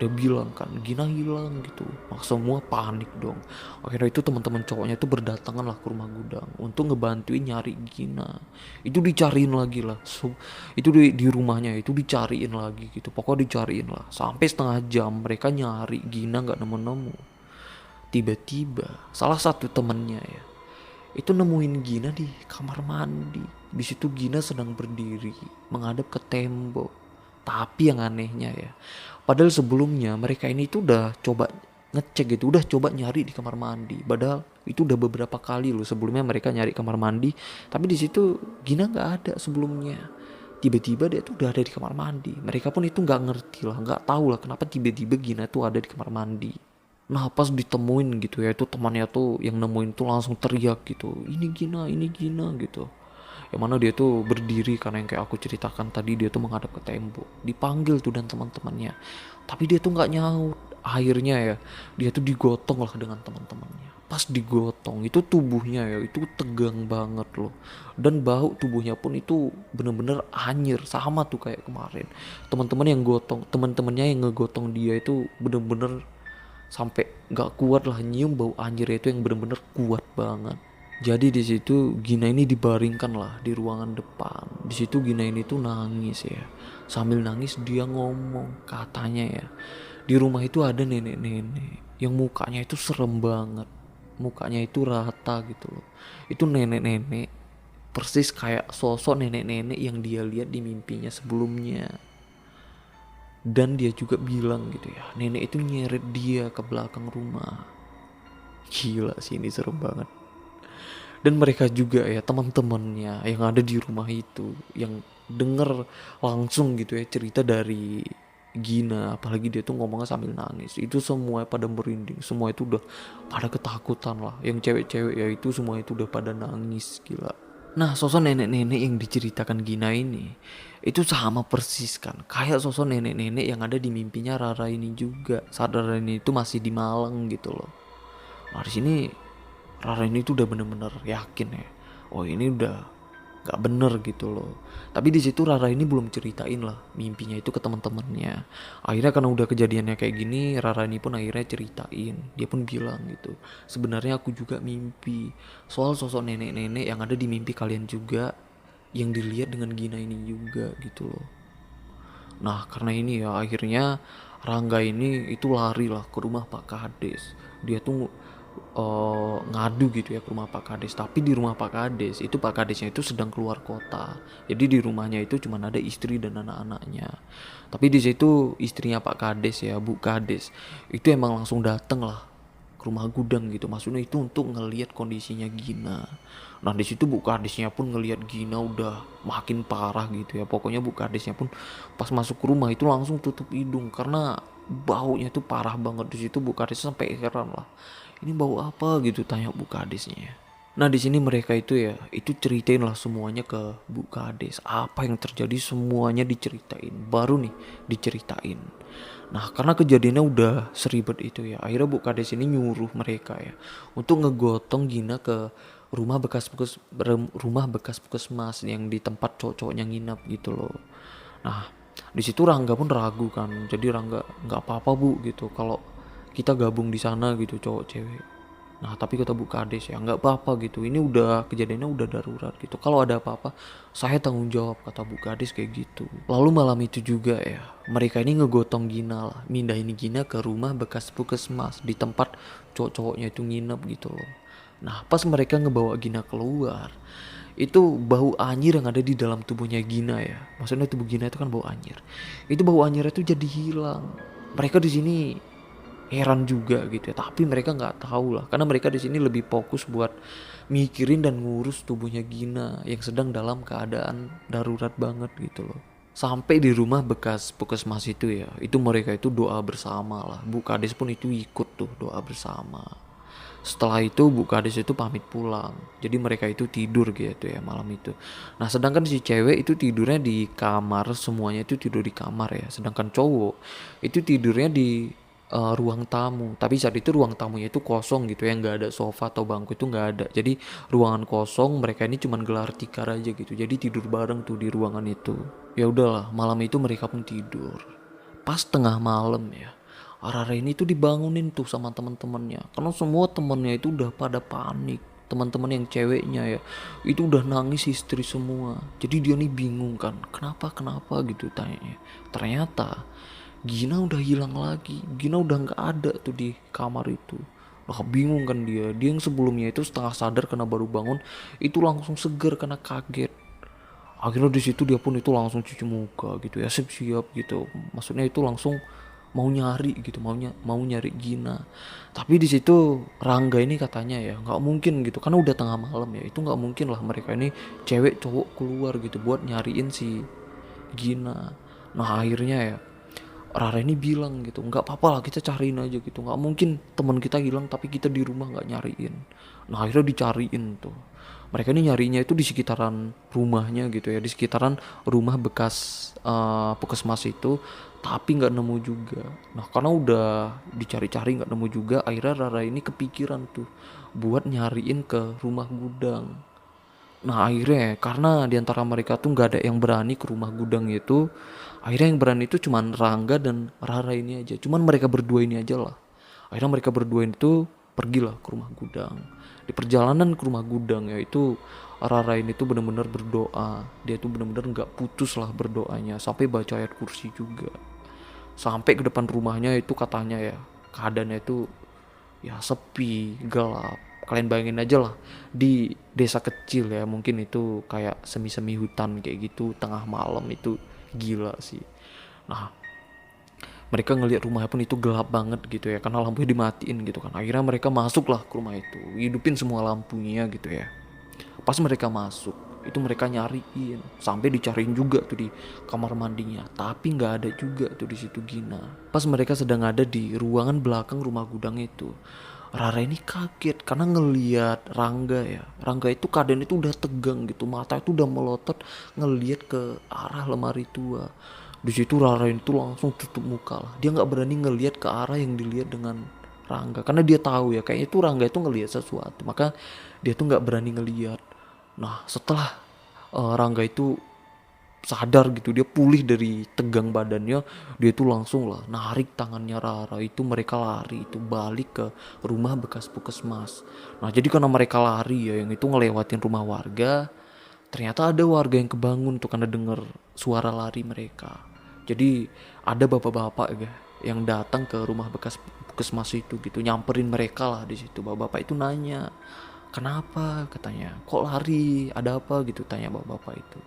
Dia bilang kan Gina hilang gitu. Nah, semua panik dong. Akhirnya itu teman-teman cowoknya itu berdatangan lah ke rumah Gudang untuk ngebantuin nyari Gina. Itu dicariin lagi lah. Itu di rumahnya itu dicariin lagi gitu. Pokoknya dicariin lah. Sampai setengah jam mereka nyari Gina nggak nemu-nemu. Tiba-tiba salah satu temennya ya itu nemuin Gina di kamar mandi. Di situ Gina sedang berdiri menghadap ke tembok. Tapi yang anehnya ya, padahal sebelumnya mereka ini tuh udah coba ngecek gitu, udah coba nyari di kamar mandi. Padahal itu udah beberapa kali loh sebelumnya mereka nyari kamar mandi, tapi di situ Gina nggak ada sebelumnya. Tiba-tiba dia tuh udah ada di kamar mandi. Mereka pun itu nggak ngerti lah, nggak tahu lah kenapa tiba-tiba Gina tuh ada di kamar mandi. Nah pas ditemuin gitu ya, itu temannya tuh yang nemuin tuh langsung teriak gitu, ini Gina gitu. Yang mana dia tuh berdiri karena yang kayak aku ceritakan tadi, dia tuh menghadap ke tembok. Dipanggil tuh dan teman-temannya, tapi dia tuh nggak nyaut. Akhirnya ya dia tuh digotong lah dengan teman-temannya. Pas digotong itu tubuhnya ya itu tegang banget loh, dan bau tubuhnya pun itu bener-bener anjir sama tuh kayak kemarin. Teman-teman yang gotong, teman-temannya yang ngegotong dia itu bener-bener sampai nggak kuat lah, nyium bau anjir itu yang bener-bener kuat banget. Jadi di situ Gina ini dibaringkan lah di ruangan depan. Di situ Gina ini tuh nangis ya. Sambil nangis dia ngomong, katanya ya, di rumah itu ada nenek-nenek yang mukanya itu serem banget. Mukanya itu rata gitu loh. Itu nenek-nenek persis kayak sosok nenek-nenek yang dia lihat di mimpinya sebelumnya. Dan dia juga bilang gitu ya, nenek itu nyeret dia ke belakang rumah. Gila sih, ini serem banget. Dan mereka juga ya teman-temannya yang ada di rumah itu yang denger langsung gitu ya cerita dari Gina, apalagi dia tuh ngomongnya sambil nangis, itu semua pada merinding, semua itu udah pada ketakutan lah. Yang cewek-cewek ya itu semua itu udah pada nangis, gila. Nah sosok nenek-nenek yang diceritakan Gina ini itu sama persis kan kayak sosok nenek-nenek yang ada di mimpinya Rara ini juga saat Rara ini itu masih di Malang gitu loh. Nah di sini Rara ini tuh udah bener-bener yakin ya, oh ini udah nggak bener gitu loh. Tapi di situ Rara ini belum ceritain lah mimpinya itu ke teman-temannya. Akhirnya karena udah kejadiannya kayak gini, Rara ini pun akhirnya ceritain. Dia pun bilang gitu, sebenarnya aku juga mimpi soal sosok nenek-nenek yang ada di mimpi kalian juga, yang dilihat dengan Gina ini juga gitu loh. Nah karena ini ya akhirnya Rangga ini itu lari lah ke rumah Pak Kades. Dia tuh ngadu gitu ya ke rumah Pak Kades. Tapi di rumah Pak Kades itu Pak Kadesnya itu sedang keluar kota. Jadi di rumahnya itu cuma ada istri dan anak-anaknya. Tapi di situ istrinya Pak Kades ya, Bu Kades, itu emang langsung dateng lah ke rumah Gudang gitu. Maksudnya itu untuk ngelihat kondisinya Gina. Nah di situ Bu Kadesnya pun ngelihat Gina udah makin parah gitu ya. Pokoknya Bu Kadesnya pun pas masuk ke rumah itu langsung tutup hidung karena baunya tuh parah banget. Di situ Bu Kades sampai heran lah. Ini bau apa gitu tanya Bu Kadesnya. Nah di sini mereka itu ya itu ceritain lah semuanya ke Bu Kades. Apa yang terjadi semuanya diceritain. Baru nih diceritain. Nah karena kejadiannya udah seribet itu ya, akhirnya Bu Kades ini nyuruh mereka ya untuk ngegotong Gina ke rumah bekas puskesmas yang di tempat cowok-cowoknya nginap gitu loh. Nah di situ Rangga pun ragu kan, jadi Rangga nggak apa-apa Bu gitu kalau kita gabung di sana gitu cowok cewek. Nah tapi kata Bu Kades ya nggak apa-apa gitu, ini udah kejadiannya udah darurat gitu, kalau ada apa-apa saya tanggung jawab, kata Bu Kades kayak gitu. Lalu malam itu juga ya mereka ini ngegotong Gina lah, mindahin Gina ke rumah bekas puskesmas di tempat cowok-cowoknya itu nginep gitu loh. Nah pas mereka ngebawa Gina keluar, itu bau anyir yang ada di dalam tubuhnya Gina ya, maksudnya tubuh Gina itu kan bau anyir, itu bau anyir itu jadi hilang. Mereka di sini heran juga gitu ya, tapi mereka nggak tahu lah karena mereka di sini lebih fokus buat mikirin dan ngurus tubuhnya Gina yang sedang dalam keadaan darurat banget gitu loh. Sampai di rumah bekas puskesmas itu ya, itu mereka itu doa bersama lah. Bu Kades pun itu ikut tuh doa bersama. Setelah itu Bu Kades itu pamit pulang. Jadi mereka itu tidur gitu ya malam itu. Nah sedangkan si cewek itu tidurnya di kamar, semuanya itu tidur di kamar ya. Sedangkan cowok itu tidurnya di ruang tamu. Tapi saat itu ruang tamunya itu kosong gitu ya, nggak ada sofa atau bangku, itu nggak ada. Jadi ruangan kosong, mereka ini cuman gelar tikar aja gitu. Jadi tidur bareng tuh di ruangan itu. Ya udahlah, malam itu mereka pun tidur. Pas tengah malam ya, Rara ini tuh dibangunin tuh sama teman-temannya. Karena semua temennya itu udah pada panik. Teman-teman yang ceweknya ya, itu udah nangis histeri semua. Jadi dia nih bingung kan, kenapa gitu tanya. Ternyata Gina udah hilang lagi. Gina udah nggak ada tuh di kamar itu. Lah bingung kan dia yang sebelumnya itu setengah sadar karena baru bangun, itu langsung seger karena kaget. Akhirnya di situ dia pun itu langsung cuci muka gitu ya, siap-siap gitu. Maksudnya itu langsung mau nyari gitu, mau nyari Gina. Tapi di situ Rangga ini katanya ya nggak mungkin gitu, karena udah tengah malam ya, itu nggak mungkin lah mereka ini cewek cowok keluar gitu buat nyariin si Gina. Nah akhirnya ya Rara ini bilang gitu, nggak apa-apa lah kita cariin aja gitu, nggak mungkin teman kita hilang tapi kita di rumah nggak nyariin. Nah akhirnya dicariin tuh, mereka ini nyarinya itu di sekitaran rumahnya gitu ya, di sekitaran rumah bekas puskesmas itu, tapi nggak nemu juga. Nah karena udah dicari-cari nggak nemu juga, akhirnya Rara ini kepikiran tuh buat nyariin ke rumah gudang. Nah akhirnya karena diantara mereka tuh nggak ada yang berani ke rumah gudang itu, akhirnya yang berani itu cuman Rangga dan Rara ini aja. Cuman mereka berdua ini aja lah. Akhirnya mereka berdua itu pergilah ke rumah gudang. Di perjalanan ke rumah gudang ya itu Rara ini tuh benar-benar berdoa. Dia tuh benar-benar nggak putus lah berdoanya sampai baca ayat kursi juga. Sampai ke depan rumahnya itu katanya ya keadaannya itu ya sepi, gelap. Kalian bayangin aja lah di desa kecil ya, mungkin itu kayak semi-semi hutan kayak gitu tengah malam, itu gila sih. Nah mereka ngelihat rumahnya pun itu gelap banget gitu ya, karena lampunya dimatiin gitu kan. Akhirnya mereka masuklah ke rumah itu, hidupin semua lampunya gitu ya. Pas mereka masuk itu mereka nyariin sampai dicariin juga tuh di kamar mandinya, tapi nggak ada juga tuh di situ Gina. Pas mereka sedang ada di ruangan belakang rumah gudang itu, Rara ini kaget karena ngeliat Rangga ya. Rangga itu keadaan itu udah tegang gitu, mata itu udah melotot ngeliat ke arah lemari tua. Di situ Rara itu langsung tutup muka lah. Dia nggak berani ngeliat ke arah yang dilihat dengan Rangga karena dia tahu ya kayaknya itu Rangga itu ngelihat sesuatu, maka dia tuh nggak berani ngeliat. Nah setelah Rangga itu sadar gitu, dia pulih dari tegang badannya, dia tuh langsung lah narik tangannya Rara, itu mereka lari itu balik ke rumah bekas puskesmas. Nah jadi karena mereka lari ya, yang itu ngelewatin rumah warga, ternyata ada warga yang kebangun tuh karena denger suara lari mereka. Jadi ada bapak-bapak ya yang datang ke rumah bekas puskesmas itu gitu, nyamperin mereka lah di situ. Bapak-bapak itu nanya, kenapa, katanya, kok lari, ada apa gitu, tanya bapak-bapak itu.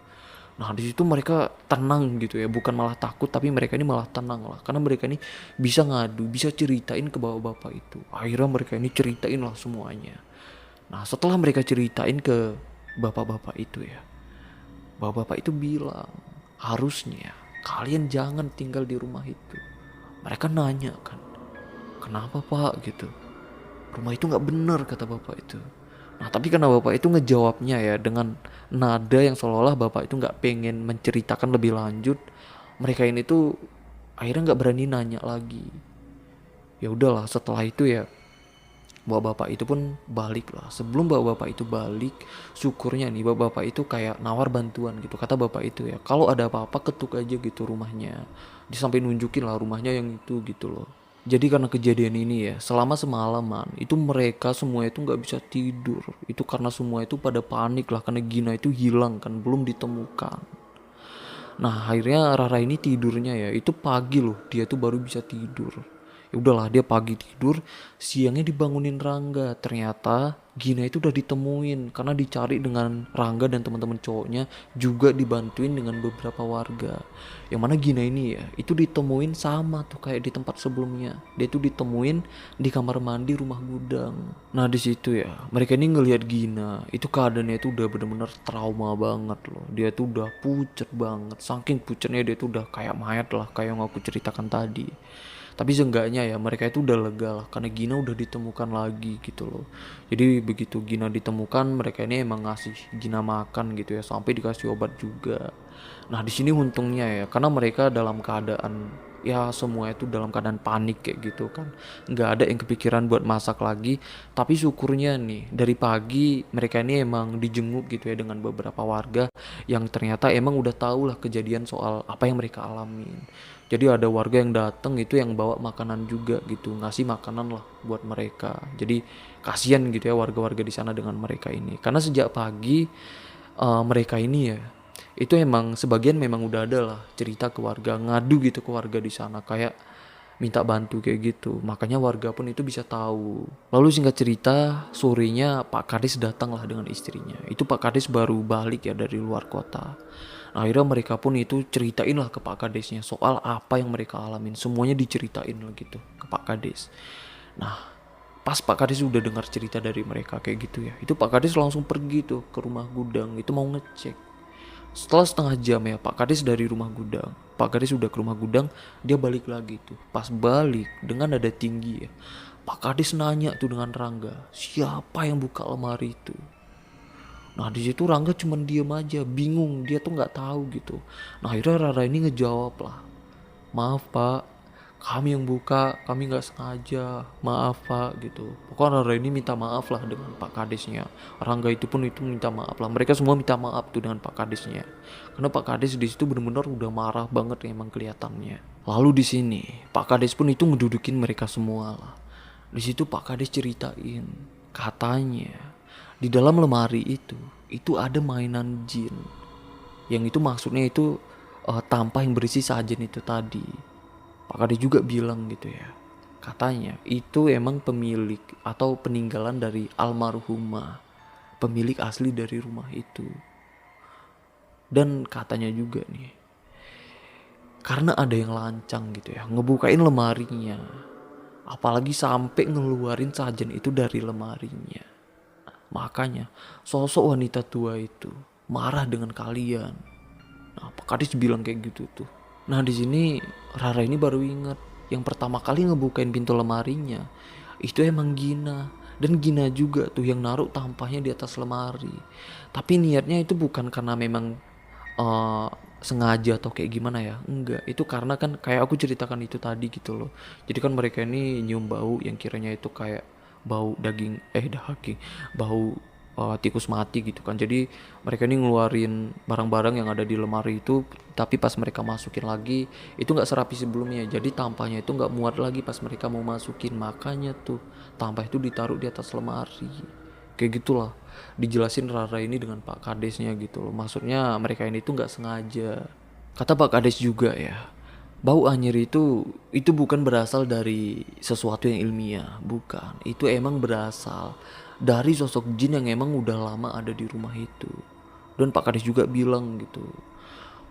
Nah di situ mereka tenang gitu ya, bukan malah takut, tapi mereka ini malah tenang lah, karena mereka ini bisa ngadu, bisa ceritain ke bapak-bapak itu. Akhirnya mereka ini ceritain lah semuanya. Nah setelah mereka ceritain ke bapak-bapak itu ya, bapak-bapak itu bilang, harusnya kalian jangan tinggal di rumah itu. Mereka nanya kan, kenapa pak gitu, rumah itu nggak bener kata bapak itu. Nah tapi karena bapak itu ngejawabnya ya dengan nada yang seolah-olah bapak itu nggak pengen menceritakan lebih lanjut, mereka ini tuh akhirnya nggak berani nanya lagi. Ya udahlah setelah itu ya bapak-bapak itu pun balik lah. Sebelum bapak-bapak itu balik, syukurnya nih bapak-bapak itu kayak nawar bantuan gitu. Kata bapak itu ya, kalau ada apa-apa ketuk aja gitu rumahnya. Dia sampai nunjukin lah rumahnya yang itu gitu loh. Jadi karena kejadian ini ya, selama semalaman itu mereka semua itu nggak bisa tidur. Itu karena semua itu pada panik lah karena Gina itu hilang kan, belum ditemukan. Nah akhirnya Rara ini tidurnya ya itu pagi loh, dia tuh baru bisa tidur. Ya udahlah dia pagi tidur, siangnya dibangunin Rangga. Ternyata Gina itu udah ditemuin karena dicari dengan Rangga dan teman-teman cowoknya, juga dibantuin dengan beberapa warga. Yang mana Gina ini ya itu ditemuin sama tuh kayak di tempat sebelumnya. Dia tuh ditemuin di kamar mandi rumah gudang. Nah di situ ya mereka ini ngelihat Gina itu keadaannya itu udah bener-bener trauma banget loh. Dia tuh udah pucet banget, saking pucetnya dia tuh udah kayak mayat lah, kayak yang aku ceritakan tadi. Tapi seenggaknya ya mereka itu udah lega lah karena Gina udah ditemukan lagi gitu loh. Jadi begitu Gina ditemukan, mereka ini emang ngasih Gina makan gitu ya, sampai dikasih obat juga. Nah di sini untungnya ya karena mereka dalam keadaan ya semua itu dalam keadaan panik kayak gitu kan, nggak ada yang kepikiran buat masak lagi. Tapi syukurnya nih dari pagi mereka ini emang dijenguk gitu ya dengan beberapa warga yang ternyata emang udah tahu lah kejadian soal apa yang mereka alamin. Jadi ada warga yang datang itu yang bawa makanan juga gitu, ngasih makanan lah buat mereka. Jadi kasihan gitu ya warga-warga di sana dengan mereka ini, karena sejak pagi mereka ini ya itu emang sebagian memang udah ada lah cerita ke warga, ngadu gitu ke warga di sana kayak minta bantu kayak gitu, makanya warga pun itu bisa tahu. Lalu singkat cerita sorenya Pak Kades datang lah dengan istrinya. Itu Pak Kades baru balik ya dari luar kota. Nah, akhirnya mereka pun itu ceritain lah ke Pak Kadesnya soal apa yang mereka alamin, semuanya diceritain lah gitu ke Pak Kades. Nah, pas Pak Kades udah dengar cerita dari mereka kayak gitu ya, itu Pak Kades langsung pergi tuh ke rumah gudang itu mau ngecek. Setelah setengah jam ya Pak Kades dari rumah gudang, Pak Kades udah ke rumah gudang, dia balik lagi tuh. Pas balik dengan nada tinggi ya, Pak Kades nanya tuh dengan Rangga, siapa yang buka lemari itu? Nah di situ Rangga cuman diem aja, bingung, dia tuh nggak tahu gitu. Nah akhirnya Rara ini ngejawab lah, maaf Pak, kami yang buka, kami nggak sengaja, maaf Pak gitu. Pokoknya Rara ini minta maaf lah dengan Pak Kadesnya. Rangga itu pun itu minta maaf lah. Mereka semua minta maaf tuh dengan Pak Kadesnya. Karena Pak Kades di situ benar-benar udah marah banget emang kelihatannya. Lalu di sini Pak Kades pun itu ngedudukin mereka semua lah. Di situ Pak Kades ceritain, katanya di dalam lemari itu ada mainan jin. Yang itu maksudnya itu tampah yang berisi sajen itu tadi. Pak Kades juga bilang gitu ya, katanya itu emang pemilik atau peninggalan dari almarhumah, pemilik asli dari rumah itu. Dan katanya juga nih, karena ada yang lancang gitu ya, ngebukain lemarinya, apalagi sampai ngeluarin sajen itu dari lemarinya. Makanya sosok wanita tua itu marah dengan kalian. Nah, Pak Kadis bilang kayak gitu tuh. Nah, di sini Rara ini baru ingat yang pertama kali ngebukain pintu lemarinya itu emang Gina. Dan Gina juga tuh yang naruh tampahnya di atas lemari. Tapi niatnya itu bukan karena memang eh, sengaja atau kayak gimana ya. Enggak, itu karena kan kayak aku ceritakan itu tadi gitu loh. Jadi kan mereka ini nyium bau yang kiranya itu kayak bau daging, bau tikus mati gitu kan. Jadi mereka ini ngeluarin barang-barang yang ada di lemari itu, tapi pas mereka masukin lagi itu nggak serapi sebelumnya. Jadi tampahnya itu nggak muat lagi pas mereka mau masukin, makanya tuh tampah itu ditaruh di atas lemari. Kayak gitulah dijelasin Rara ini dengan Pak Kadesnya gitu loh. Maksudnya mereka ini tuh nggak sengaja. Kata Pak Kades juga ya, bau anyir itu bukan berasal dari sesuatu yang ilmiah, bukan. Itu emang berasal dari sosok jin yang emang udah lama ada di rumah itu. Dan Pak Kades juga bilang gitu,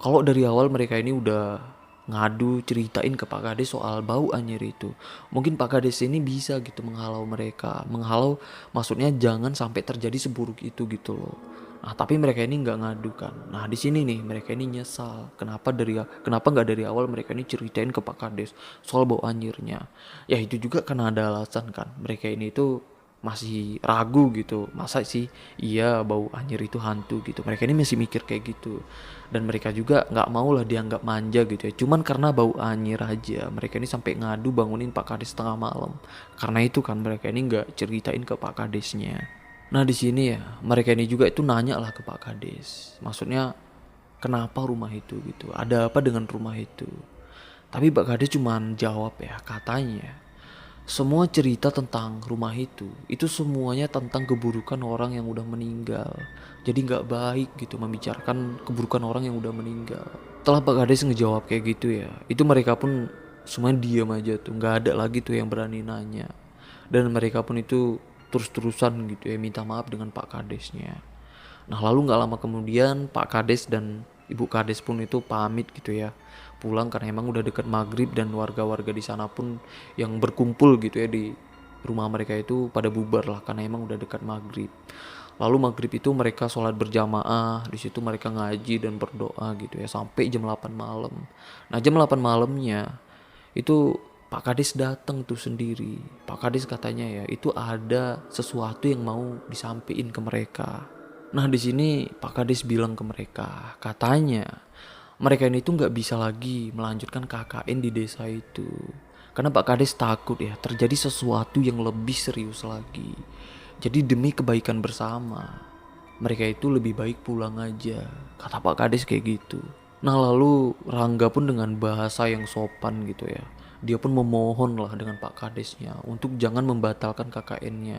kalau dari awal mereka ini udah ngadu ceritain ke Pak Kades soal bau anyir itu, mungkin Pak Kades ini bisa gitu menghalau mereka, menghalau maksudnya jangan sampai terjadi seburuk itu gitu loh. Nah tapi mereka ini nggak ngadu kan. Nah di sini nih mereka ini nyesal kenapa nggak dari awal mereka ini ceritain ke Pak Kades soal bau anyirnya. Ya itu juga karena ada alasan kan, mereka ini tuh masih ragu gitu, masa sih iya bau anjir itu hantu gitu. Mereka ini masih mikir kayak gitu, dan mereka juga nggak mau lah dianggap manja gitu ya, cuman karena bau anjir aja mereka ini sampai ngadu bangunin Pak Kades tengah malam. Karena itu kan mereka ini nggak ceritain ke Pak Kadesnya. Nah di sini ya mereka ini juga itu nanya lah ke Pak Kades, maksudnya kenapa rumah itu gitu, ada apa dengan rumah itu. Tapi Pak Kades cuman jawab ya, katanya semua cerita tentang rumah itu semuanya tentang keburukan orang yang udah meninggal. Jadi nggak baik gitu membicarakan keburukan orang yang udah meninggal. Setelah Pak Kades ngejawab kayak gitu ya, itu mereka pun semuanya diam aja tuh, nggak ada lagi tuh yang berani nanya. Dan mereka pun itu terus-terusan gitu ya minta maaf dengan Pak Kadesnya. Nah lalu nggak lama kemudian Pak Kades dan Ibu Kades pun itu pamit gitu ya pulang, karena emang udah deket maghrib dan warga-warga di sana pun yang berkumpul gitu ya di rumah mereka itu pada bubar lah karena emang udah dekat maghrib. Lalu maghrib itu mereka sholat berjamaah, di situ mereka ngaji dan berdoa gitu ya sampai jam 8 malam. Nah jam 8 malamnya itu Pak Kades datang tuh sendiri. Pak Kades katanya ya itu ada sesuatu yang mau disampaikan ke mereka. Nah di sini Pak Kades bilang ke mereka, katanya Mereka ini tuh nggak bisa lagi melanjutkan KKN di desa itu. Karena Pak Kades takut ya terjadi sesuatu yang lebih serius lagi. Jadi demi kebaikan bersama, mereka itu lebih baik pulang aja. Kata Pak Kades kayak gitu. Nah lalu Rangga pun dengan bahasa yang sopan gitu ya. Dia pun memohon lah dengan Pak Kadesnya untuk jangan membatalkan KKN-nya.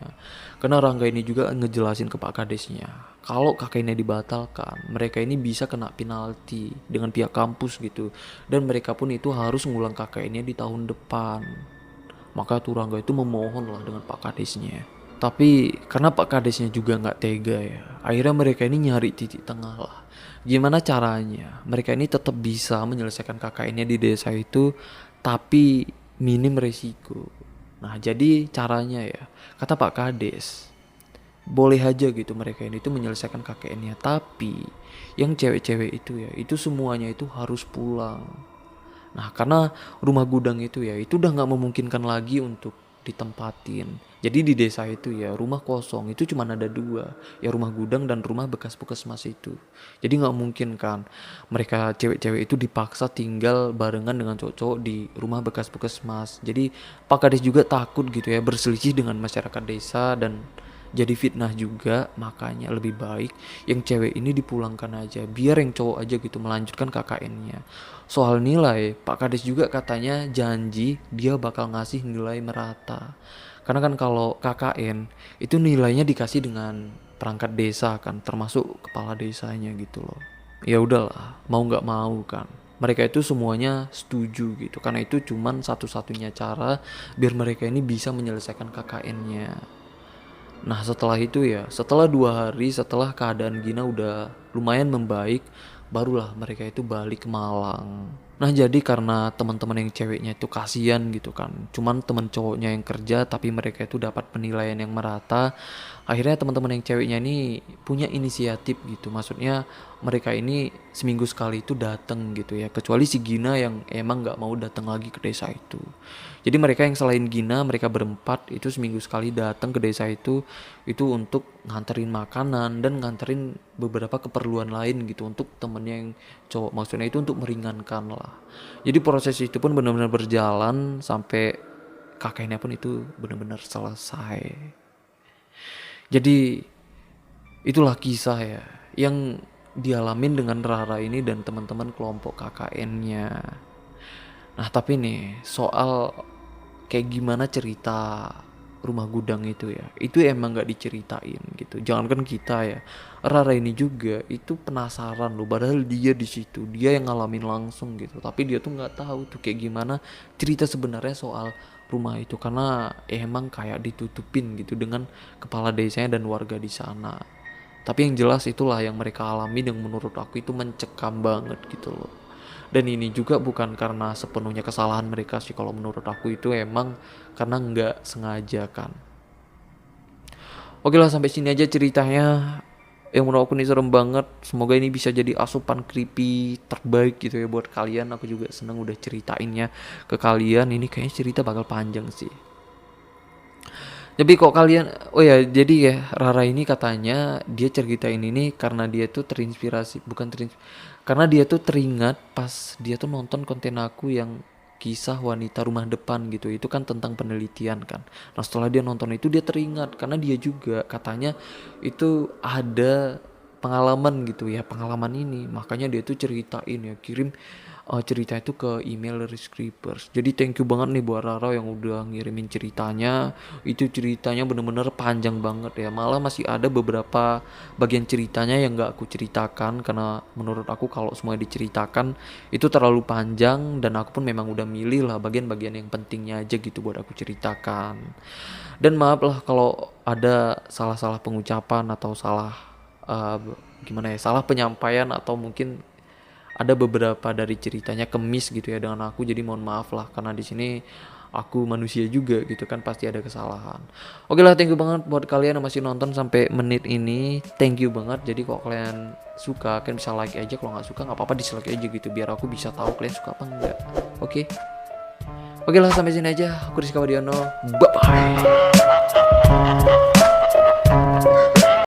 Karena Rangga ini juga ngejelasin ke Pak Kadesnya, kalau KKN-nya dibatalkan, mereka ini bisa kena penalti dengan pihak kampus gitu. Dan mereka pun itu harus ngulang KKN-nya di tahun depan. Maka tuh Rangga itu memohon lah dengan Pak Kadesnya. Tapi karena Pak Kadesnya juga nggak tega ya, akhirnya mereka ini nyari titik tengah lah. Gimana caranya mereka ini tetap bisa menyelesaikan KKN-nya di desa itu, tapi minim resiko. Nah jadi caranya ya, kata Pak Kades, boleh aja gitu mereka ini tuh menyelesaikan KKN-nya, tapi yang cewek-cewek itu ya, itu semuanya itu harus pulang. Nah karena rumah gudang itu ya, itu udah nggak memungkinkan lagi untuk ditempatin. Jadi di desa itu ya rumah kosong itu cuma ada dua, ya rumah gudang dan rumah bekas puskesmas itu. Jadi nggak mungkin kan mereka cewek-cewek itu dipaksa tinggal barengan dengan cowok-cowok di rumah bekas puskesmas. Jadi Pak Kades juga takut gitu ya berselisih dengan masyarakat desa dan jadi fitnah juga. Makanya lebih baik yang cewek ini dipulangkan aja, biar yang cowok aja gitu melanjutkan KKN-nya. Soal nilai, Pak Kades juga katanya janji dia bakal ngasih nilai merata. Karena kan kalau KKN itu nilainya dikasih dengan perangkat desa kan, termasuk kepala desanya gitu loh. Ya udahlah, mau nggak mau kan. Mereka itu semuanya setuju gitu, karena itu cuman satu-satunya cara biar mereka ini bisa menyelesaikan KKN-nya. Nah setelah itu ya, setelah 2 hari setelah keadaan Gina udah lumayan membaik, barulah mereka itu balik ke Malang. Nah jadi karena teman-teman yang ceweknya itu kasihan gitu kan, cuman teman cowoknya yang kerja tapi mereka itu dapat penilaian yang merata. Akhirnya teman-teman yang ceweknya ini punya inisiatif gitu, maksudnya mereka ini seminggu sekali itu datang gitu ya, kecuali si Gina yang emang nggak mau datang lagi ke desa itu. Jadi mereka yang selain Gina, mereka berempat itu seminggu sekali datang ke desa itu untuk nganterin makanan dan nganterin beberapa keperluan lain gitu untuk temennya yang cowok. Maksudnya itu untuk meringankan lah. Jadi proses itu pun benar-benar berjalan sampai kakeknya pun itu benar-benar selesai. Jadi itulah kisah ya yang dialamin dengan Rara ini dan teman-teman kelompok KKN-nya. Nah tapi nih soal kayak gimana cerita rumah gudang itu ya, itu emang nggak diceritain gitu. Jangankan kita ya, Rara ini juga itu penasaran loh, padahal dia di situ, dia yang ngalamin langsung gitu, tapi dia tuh nggak tahu tuh kayak gimana cerita sebenarnya soal rumah itu, karena emang kayak ditutupin gitu dengan kepala desanya dan warga di sana. Tapi yang jelas itulah yang mereka alami yang menurut aku itu mencekam banget gitu loh. Dan ini juga bukan karena sepenuhnya kesalahan mereka sih, kalau menurut aku itu emang karena nggak sengaja kan. Oke lah, sampai sini aja ceritanya. Yang menurut aku ini serem banget. Semoga ini bisa jadi asupan creepy terbaik gitu ya buat kalian. Aku juga seneng udah ceritainnya ke kalian. Ini kayaknya cerita bakal panjang sih. Tapi kok kalian, oh ya jadi ya Rara ini katanya dia ceritain ini karena dia tuh terinspirasi, bukan terinspirasi, karena dia tuh teringat pas dia tuh nonton konten aku yang kisah wanita rumah depan gitu, itu kan tentang penelitian kan. Nah setelah dia nonton itu dia teringat karena dia juga katanya itu ada pengalaman gitu ya, pengalaman ini, makanya dia tuh ceritain ya, kirim cerita itu ke email Rescripers. Jadi thank you banget nih buat Rara yang udah ngirimin ceritanya. Itu ceritanya bener-bener panjang banget ya, malah masih ada beberapa bagian ceritanya yang gak aku ceritakan karena menurut aku kalau semua diceritakan itu terlalu panjang, dan aku pun memang udah milih lah bagian-bagian yang pentingnya aja gitu buat aku ceritakan. Dan maaf lah kalau ada salah-salah pengucapan atau salah gimana ya, salah penyampaian, atau mungkin ada beberapa dari ceritanya kemis gitu ya dengan aku, jadi mohon maaf lah karena di sini aku manusia juga gitu kan, pasti ada kesalahan. Oke lah, thank you banget buat kalian yang masih nonton sampai menit ini, thank you banget. Jadi kalau kalian suka kalian bisa like aja, kalau nggak suka nggak apa-apa dislike aja gitu biar aku bisa tahu kalian suka apa enggak. Oke lah, sampai sini aja. Aku Rizka Wadiono, bye bye.